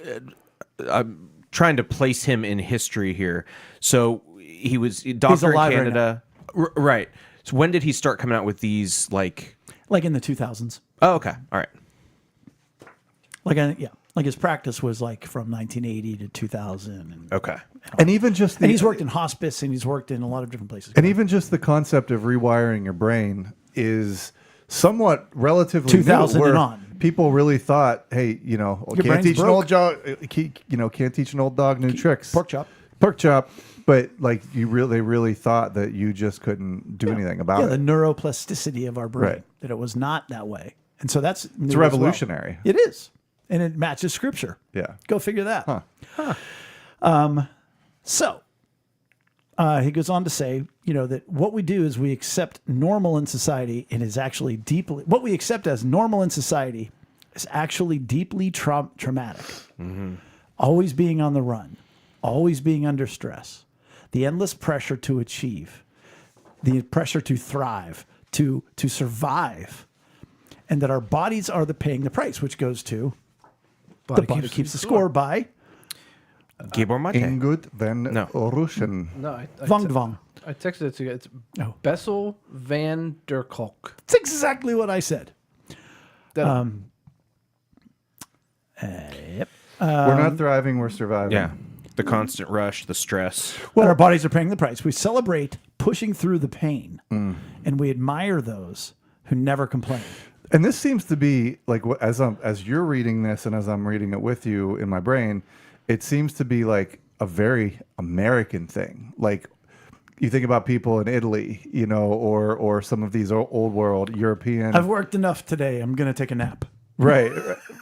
I'm trying to place him in history here. So he was a doctor in alive right Canada. Right. So when did he start coming out with these like in the 2000s? Oh, okay. All right. Like his practice was like from 1980 to 2000. And, Okay. And even just and he's worked in hospice and he's worked in a lot of different places. And even just the concept of rewiring your brain is somewhat relatively 2000 new, where and on. people really thought, hey, can't brain's teach broke. can't teach an old dog new tricks. Pork chop. But like they really thought that you just couldn't do anything about the it. neuroplasticity of our brain, Right. that it was not that way. And so that's new It's as well. revolutionary. It is. And it matches scripture. Yeah. Go figure that. So he goes on to say, that what we do is we accept normal in society and is actually deeply, what we accept as normal in society is actually deeply traumatic. Mm-hmm. Always being on the run, always being under stress, the endless pressure to achieve, the pressure to thrive, to survive, and that our bodies are paying the price, which goes to the body keeps the score by Gabor Mate. Ingut van Ruschen. No, Vong Dvong. I texted it to you. It's Bessel van der Kolk. That's exactly what I said. That- Yep. We're not thriving, we're surviving. Yeah. The constant rush, the stress. Well, our bodies are paying the price. We celebrate pushing through the pain, and we admire those who never complain. And this seems to be like as you're reading this and as I'm reading it with you in my brain, it seems to be like a very American thing. Like you think about people in Italy, or some of these old world European. I've worked enough today. I'm going to take a nap. Right.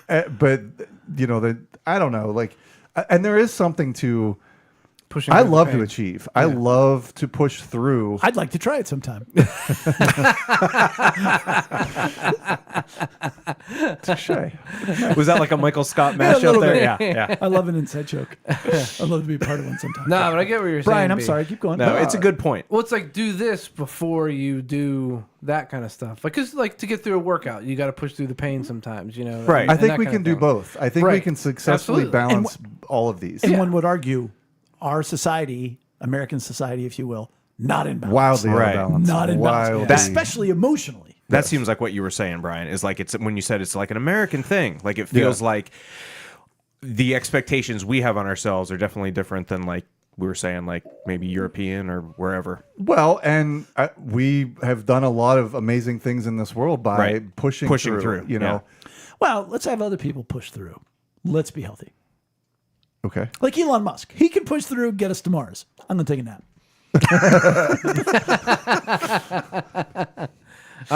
But I don't know, like, and there is something to pushing. I through the love pain. to achieve. I love to push through. I'd like to try it sometime. Touché. Was that like a Michael Scott a mashup little there? bit. Yeah. I love an inside joke. I'd love to be a part of one sometime. No, but I get what you're saying. Brian, I'm B. sorry. Keep going. No, it's a good point. Well, it's like do this before you do that kind of stuff. Like, cause like to get through a workout, you got to push through the pain sometimes. Right. and I think that we kind can of do thing. both. I think we Right. can successfully Absolutely. balance all of these. And one would argue our society, American society, if you will, not in balance. Wildly Right. unbalanced. Not in balance. Wildly. Especially emotionally. That seems like what you were saying, Brian, is like it's when you said it's like an American thing. Like it feels like the expectations we have on ourselves are definitely different than like we were saying, like maybe European or wherever. Well, and we have done a lot of amazing things in this world by Right. pushing through. You know. Well, let's have other people push through. Let's be healthy. Okay. Like Elon Musk. He can push through, get us to Mars. I'm going to take a nap.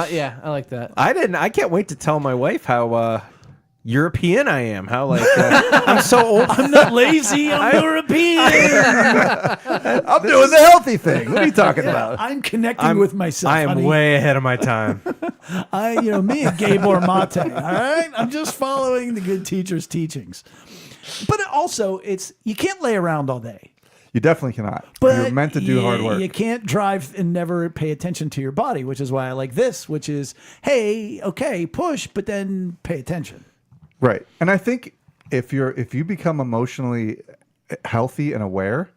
Yeah, I like that. I can't wait to tell my wife how European I am. How like I'm so old. I'm not lazy. I'm European. I'm doing the healthy thing. What are you talking about? I'm connecting with myself. I am honey. way ahead of my time. Me and Gabor Mate. All right. I'm just following the good teacher's teachings. But also, you can't lay around all day. You definitely cannot. But You're meant to do hard work. You can't drive and never pay attention to your body, which is why I like this, which is, hey, okay, push, but then pay attention. Right. And I think if you become emotionally healthy and aware,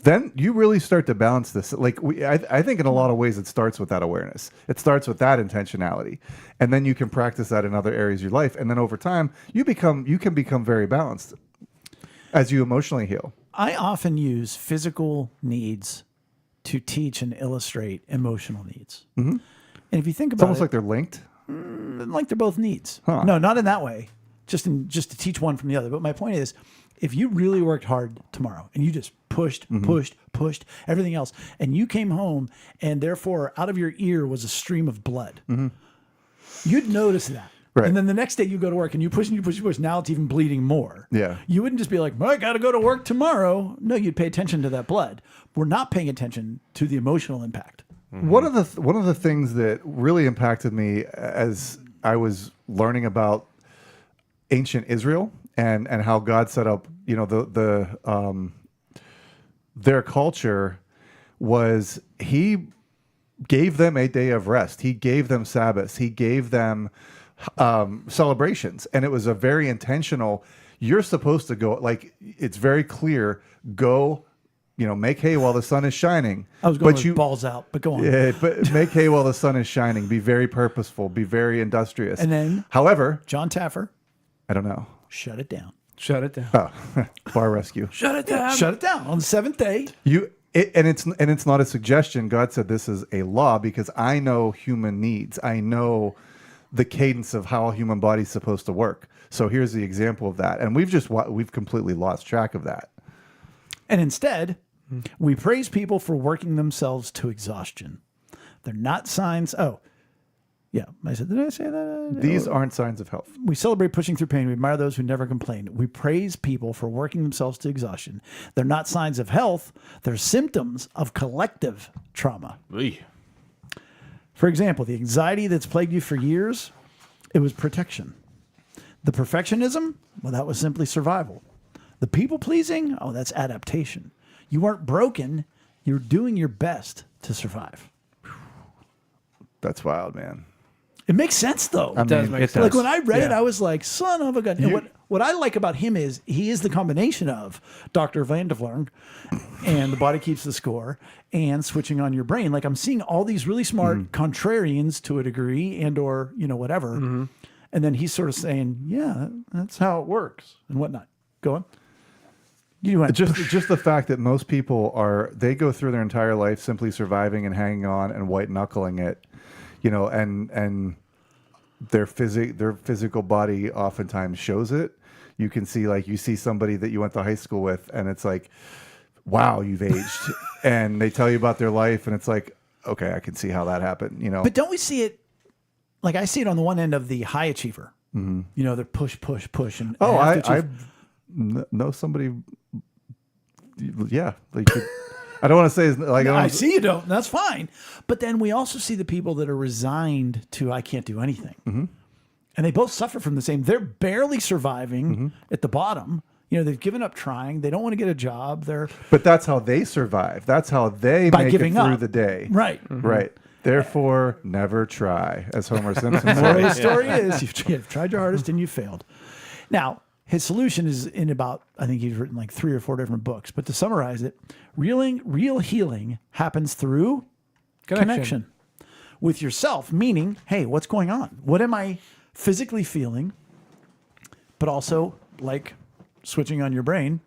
then you really start to balance this. Like I think in a lot of ways it starts with that awareness. It starts with that intentionality. And then you can practice that in other areas of your life. And then over time, you can become very balanced as you emotionally heal. I often use physical needs to teach and illustrate emotional needs. Mm-hmm. And if you think It's about almost it, like they're linked. like they're both needs. Huh. No, not in that way. Just to teach one from the other. But my point is, if you really worked hard tomorrow and you just pushed, everything else, and you came home and therefore out of your ear was a stream of blood, you'd notice that. Right. And then the next day you go to work and you push and you push and you push. Now it's even bleeding more. Yeah. You wouldn't just be like, well, I got to go to work tomorrow. No, you'd pay attention to that blood. We're not paying attention to the emotional impact. One of the things that really impacted me as I was learning about ancient Israel and how God set up, their culture was He gave them a day of rest. He gave them Sabbaths. He gave them celebrations, and it was a very intentional. You're supposed to go, like, it's very clear. Go, make hay while the sun is shining. I was going with balls out, but go on. Yeah, but make hay while the sun is shining. Be very purposeful. Be very industrious. And then, however, John Taffer, I don't know. shut it down. Shut it down. Oh, bar rescue. Shut it down. Shut it down on the seventh day. It's not a suggestion. God said this is a law because I know human needs. I know the cadence of how a human body's supposed to work. So here's the example of that. And we've completely lost track of that. And instead, we praise people for working themselves to exhaustion. They're not signs. Oh, yeah. Did I say that? These aren't signs of health. We celebrate pushing through pain. We admire those who never complain. We praise people for working themselves to exhaustion. They're not signs of health. They're symptoms of collective trauma. For example, the anxiety that's plagued you for years, it was protection. The perfectionism, well, that was simply survival. The people-pleasing, oh, that's adaptation. You weren't broken. You're doing your best to survive. That's wild, man. It makes sense, though. It does make sense. Like when I read it, Yeah. I was like, son of a gun. And what I like about him is he is the combination of Dr. Van de Vlern and The Body Keeps the Score and Switching on Your Brain. Like I'm seeing all these really smart contrarians to a degree and or, whatever. And then he's sort of saying, yeah, that's how it works and whatnot. Go on. You went, Just the fact that most people they go through their entire life simply surviving and hanging on and white knuckling it, and their physical body oftentimes shows it. You can see, like, you see somebody that you went to high school with and it's like, wow, you've aged. And they tell you about their life and it's like, okay, I can see how that happened, But don't we see it, like I see it on the one end of the high achiever. They're push. And I know somebody. Yeah, like I don't want to say like I see you don't. That's fine. But then we also see the people that are resigned to I can't do anything. And they both suffer from the same. They're barely surviving at the bottom. They've given up trying. They don't want to get a job. But that's how they survive. That's how they By make giving it through up. the day. Right. Right. Therefore, never try, as Homer Simpson Moral of the says. story is you've tried your hardest and you failed. Now, his solution is in about, I think he's written like 3 or 4 different books. But to summarize it, real healing happens through connection with yourself, meaning, hey, what's going on? What am I physically feeling? But also, like switching on your brain,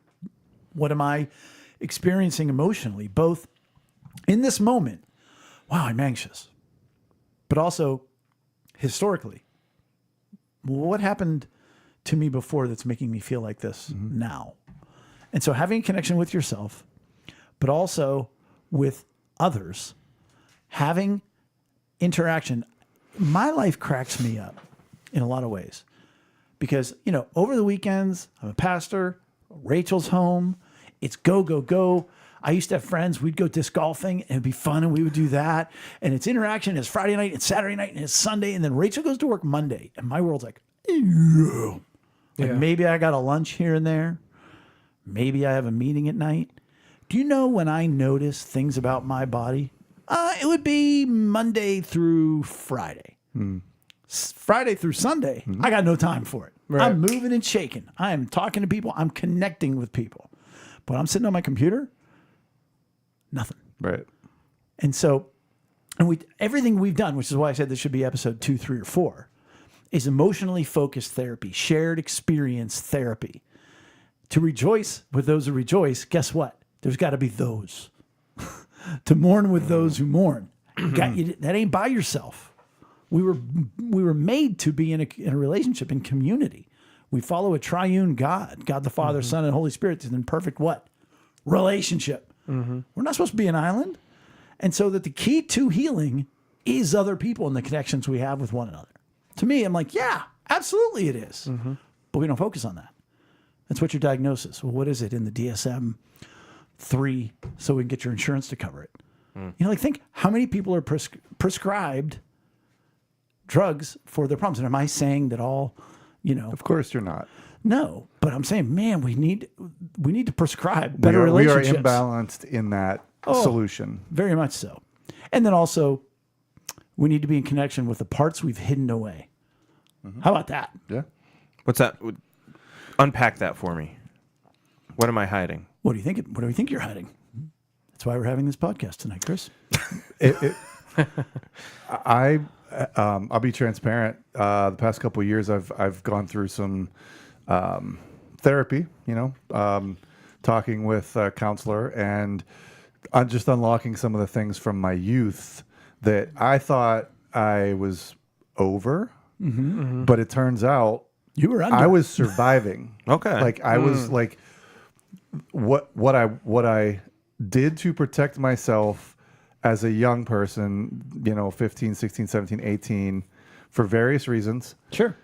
what am I experiencing emotionally, both in this moment, wow, I'm anxious, but also historically, what happened to me before that's making me feel like this now? And so having a connection with yourself, but also with others, having interaction. My life cracks me up in a lot of ways because, you know, over the weekends, I'm a pastor, Rachel's home, it's go, go, go. I used to have friends, we'd go disc golfing and it'd be fun and we would do that. And it's interaction, it's Friday night, it's Saturday night, and it's Sunday. And then Rachel goes to work Monday and my world's like, ew. Like maybe I got a lunch here and there. Maybe I have a meeting at night. Do you know when I notice things about my body? It would be Monday through Friday. Friday through Sunday, I got no time for it. Right. I'm moving and shaking. I am talking to people. I'm connecting with people. But I'm sitting on my computer, nothing. Right. And so, everything we've done, which is why I said this should be episode 2, 3, or 4, is emotionally focused therapy, shared experience therapy. To rejoice with those who rejoice, guess what? There's got to be those. To mourn with those who mourn. That ain't by yourself. We were made to be in a relationship, in community. We follow a triune God, God the Father, Son, and Holy Spirit, in perfect what? Relationship. We're not supposed to be an island. And so that the key to healing is other people and the connections we have with one another. To me, I'm like, yeah, absolutely it is. But we don't focus on that. That's what your diagnosis. Well, what is it in the DSM-3 so we can get your insurance to cover it? You know, like think how many people are prescribed drugs for their problems. And am I saying that all, you know? Of course you're not. No, but I'm saying, man, we need to prescribe better relationships. We are imbalanced in that solution. Very much so. And then also, we need to be in connection with the parts we've hidden away. How about that? Yeah. What's that? Unpack that for me. What am I hiding? What do you think? What do you think you're hiding? That's why we're having this podcast tonight, Chris. I'll be transparent. The past couple of years, I've gone through some therapy. You know, talking with a counselor, and I'm just unlocking some of the things from my youth that I thought I was over, but it turns out You were under. I was surviving. Okay. Like I was like what I did to protect myself as a young person, you know, 15, 16, 17, 18, for various reasons. Sure.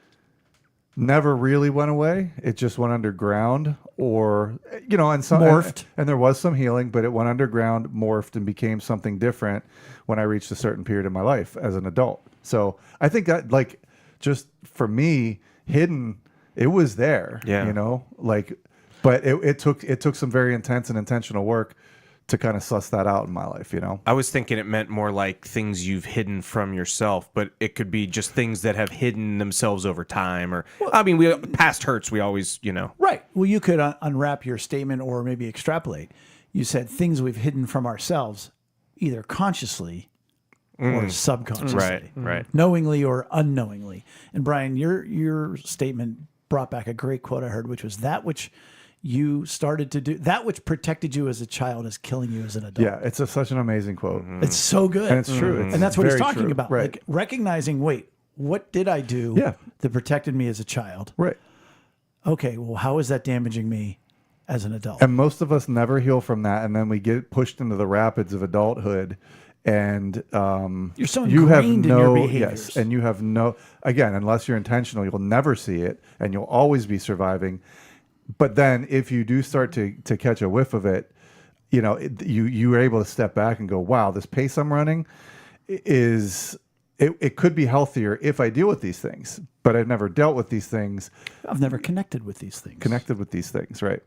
Never really went away. It just went underground, or, you know, and some Morphed. and there was some healing, but it went underground, morphed, and became something different when I reached a certain period in my life as an adult. So I think that, like, just for me, hidden, it was there. Yeah. You know, like, but it took some very intense and intentional work to kind of suss that out in my life, you know? I was thinking it meant more like things you've hidden from yourself, but it could be just things that have hidden themselves over time. Or, I mean, past hurts, we always, you know. Right. Well, you could unwrap your statement or maybe extrapolate. You said things we've hidden from ourselves, either consciously or subconsciously. Right. Knowingly or unknowingly. And Brian, your statement brought back a great quote I heard, which was that which you started to do, that which protected you as a child is killing you as an adult. Yeah, it's such an amazing quote. It's so good. And it's true. It's And that's what he's very talking true. about. Right. Like recognizing, wait, what did I do that protected me as a child? Right. Okay, well, how is that damaging me as an adult? And most of us never heal from that, and then we get pushed into the rapids of adulthood, and You're so you have ingrained in no your behaviors. yes, and you have no, again, unless you're intentional, you'll never see it, and you'll always be surviving. But then, if you do start to catch a whiff of it, you know, you are able to step back and go, "Wow, this pace I'm running is it could be healthier if I deal with these things." But I've never dealt with these things. I've never connected with these things. Right?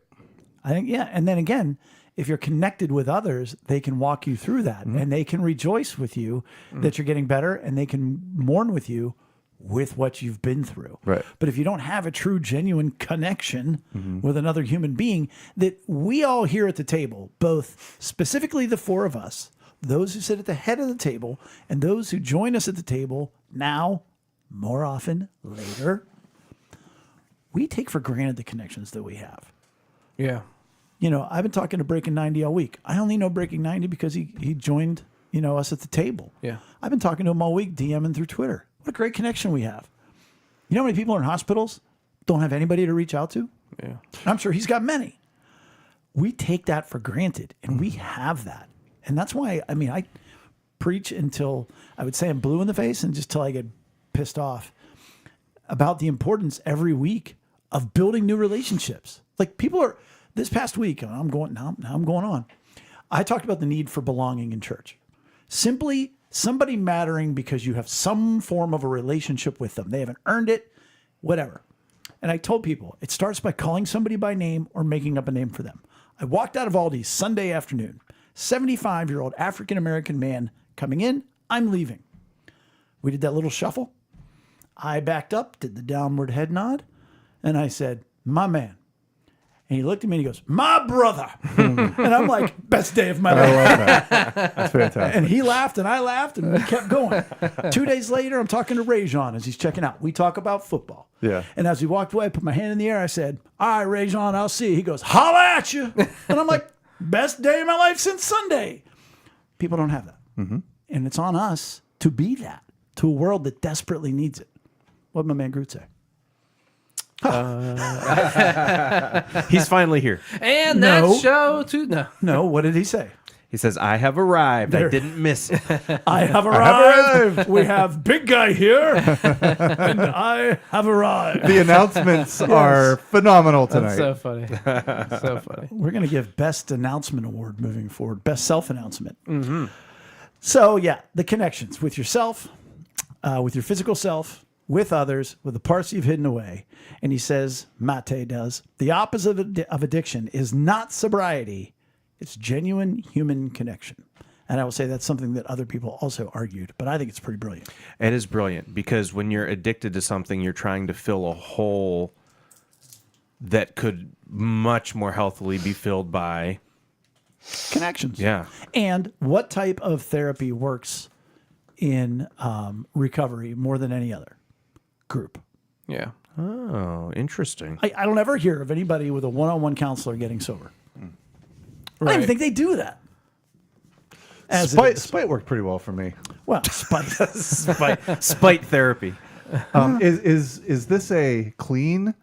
I think, yeah. And then again, if you're connected with others, they can walk you through that and they can rejoice with you that you're getting better, and they can mourn with you with what you've been through. Right. But if you don't have a true, genuine connection with another human being, that we all here at the table, both specifically the four of us, those who sit at the head of the table and those who join us at the table now, more often, later, we take for granted the connections that we have. Yeah. I've been talking to Breaking 90 all week. I only know Breaking 90 because he joined, us at the table. Yeah. I've been talking to him all week, DMing through Twitter. What a great connection we have. You know how many people are in hospitals don't have anybody to reach out to? Yeah. I'm sure he's got many. We take that for granted, and we have that. And that's why, I preach until I would say I'm blue in the face and just till I get pissed off about the importance every week of building new relationships. Like people are, this past week, and I'm going on. I talked about the need for belonging in church. Simply somebody mattering because you have some form of a relationship with them. They haven't earned it, whatever. And I told people, it starts by calling somebody by name or making up a name for them. I walked out of Aldi's Sunday afternoon, 75-year-old African-American man coming in, I'm leaving. We did that little shuffle. I backed up, did the downward head nod, and I said, my man. And he looked at me and he goes, my brother. And I'm like, best day of my life. I love that. That's fantastic. And he laughed and I laughed and we kept going. 2 days later, I'm talking to Rajon as he's checking out. We talk about football. Yeah. And as we walked away, I put my hand in the air. I said, all right, Rajon, I'll see you. He goes, holla at you. And I'm like, best day of my life since Sunday. People don't have that. Mm-hmm. And it's on us to be that to a world that desperately needs it. What did my man Groot say? He's finally here. And No. that show too. No. No, what did he say? He says, I have arrived. I didn't miss it. I have arrived. We have big guy here. And I have arrived. The announcements are phenomenal That's tonight. so funny. So funny. We're going to give Best Announcement Award moving forward. Best Self-Announcement. Mm-hmm. So, yeah, the connections with yourself, with your physical self, with others, with the parts you've hidden away. And he says, Mate does, the opposite of addiction is not sobriety. It's genuine human connection. And I will say that's something that other people also argued, but I think it's pretty brilliant. It is brilliant because when you're addicted to something, you're trying to fill a hole that could much more healthily be filled by Connections. Yeah. And what type of therapy works in recovery more than any other? Group. Yeah. Oh, interesting. I don't ever hear of anybody with a one-on-one counselor getting sober. I don't even Right. think they do that. As it Spite, is. spite worked pretty well for me. Well, spite. Spite therapy. Is this a clean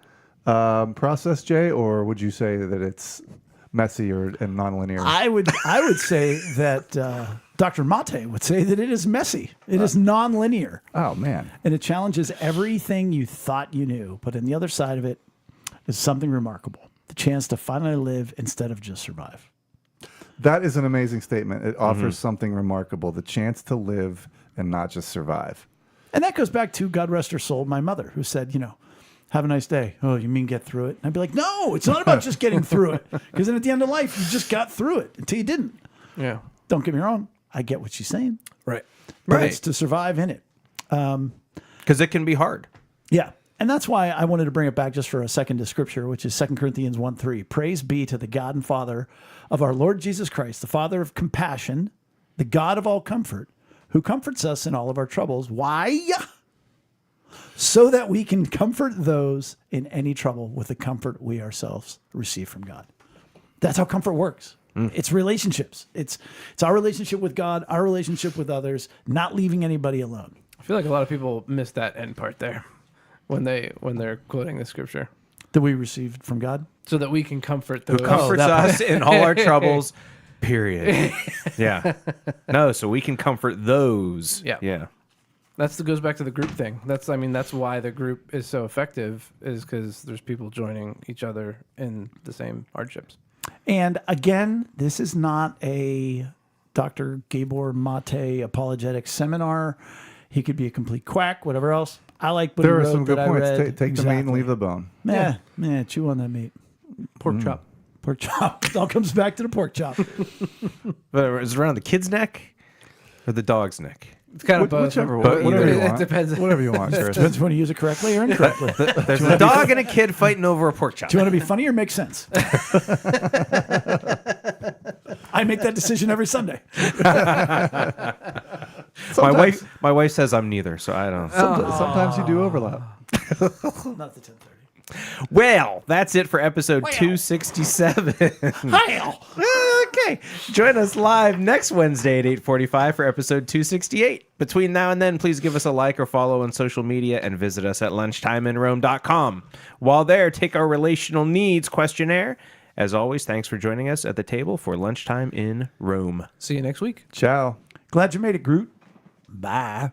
process, Jay, or would you say that it's messy and nonlinear? I would say that Dr. Mate would say that it is messy. It is nonlinear. Oh man, And it challenges everything you thought you knew. But on the other side of it is something remarkable. The chance to finally live instead of just survive. that is an amazing statement. It offers something remarkable: the chance to live and not just survive. And that goes back to, God rest her soul, my mother, who said, have a nice day. Oh, you mean get through it? And I'd be like, no, it's not about just getting through it. Because then at the end of life, you just got through it until you didn't. Yeah. Don't get me wrong. I get what she's saying. Right. But Right. it's to survive in it. Because it can be hard. Yeah. And that's why I wanted to bring it back just for a second to Scripture, which is 2 Corinthians 1:3. Praise be to the God and Father of our Lord Jesus Christ, the Father of compassion, the God of all comfort, who comforts us in all of our troubles. Why? So that we can comfort those in any trouble with the comfort we ourselves receive from God. That's how comfort works. It's relationships. It's our relationship with God, our relationship with others, not leaving anybody alone. I feel like a lot of people miss that end part there when they're quoting the scripture. That we received from God. So that we can comfort those. Who comforts that part. us in all our troubles, period. Yeah. No, so we can comfort those. Yeah. Yeah. That goes back to the group thing. That's why the group is so effective, is because there's people joining each other in the same hardships. And again, this is not a Dr. Gabor Mate apologetic seminar. He could be a complete quack, whatever else. I like what There he are wrote some good that I points. read. Take the meat and leave the bone. Yeah, chew on that meat. Pork chop. Pork chop. It all comes back to the pork chop. But is it around the kid's neck or the dog's neck? It's kind of both. Whichever, But whatever you it want. depends. Whatever you want. Chris. Depends if you want to use it correctly or incorrectly. Do There's a dog and a kid fighting over a pork chop. you want to be funny or make sense? I make that decision every Sunday. My wife says I'm neither, so I don't. Sometimes you do overlap. Not the 10:30. Well, that's it for episode 267. Okay. Join us live next Wednesday at 8:45 for episode 268. Between now and then, please give us a like or follow on social media and visit us at lunchtimeinrome.com. While there, take our relational needs questionnaire. As always, thanks for joining us at the table for Lunchtime in Rome. See you next week. Ciao. Glad you made it, Groot. Bye.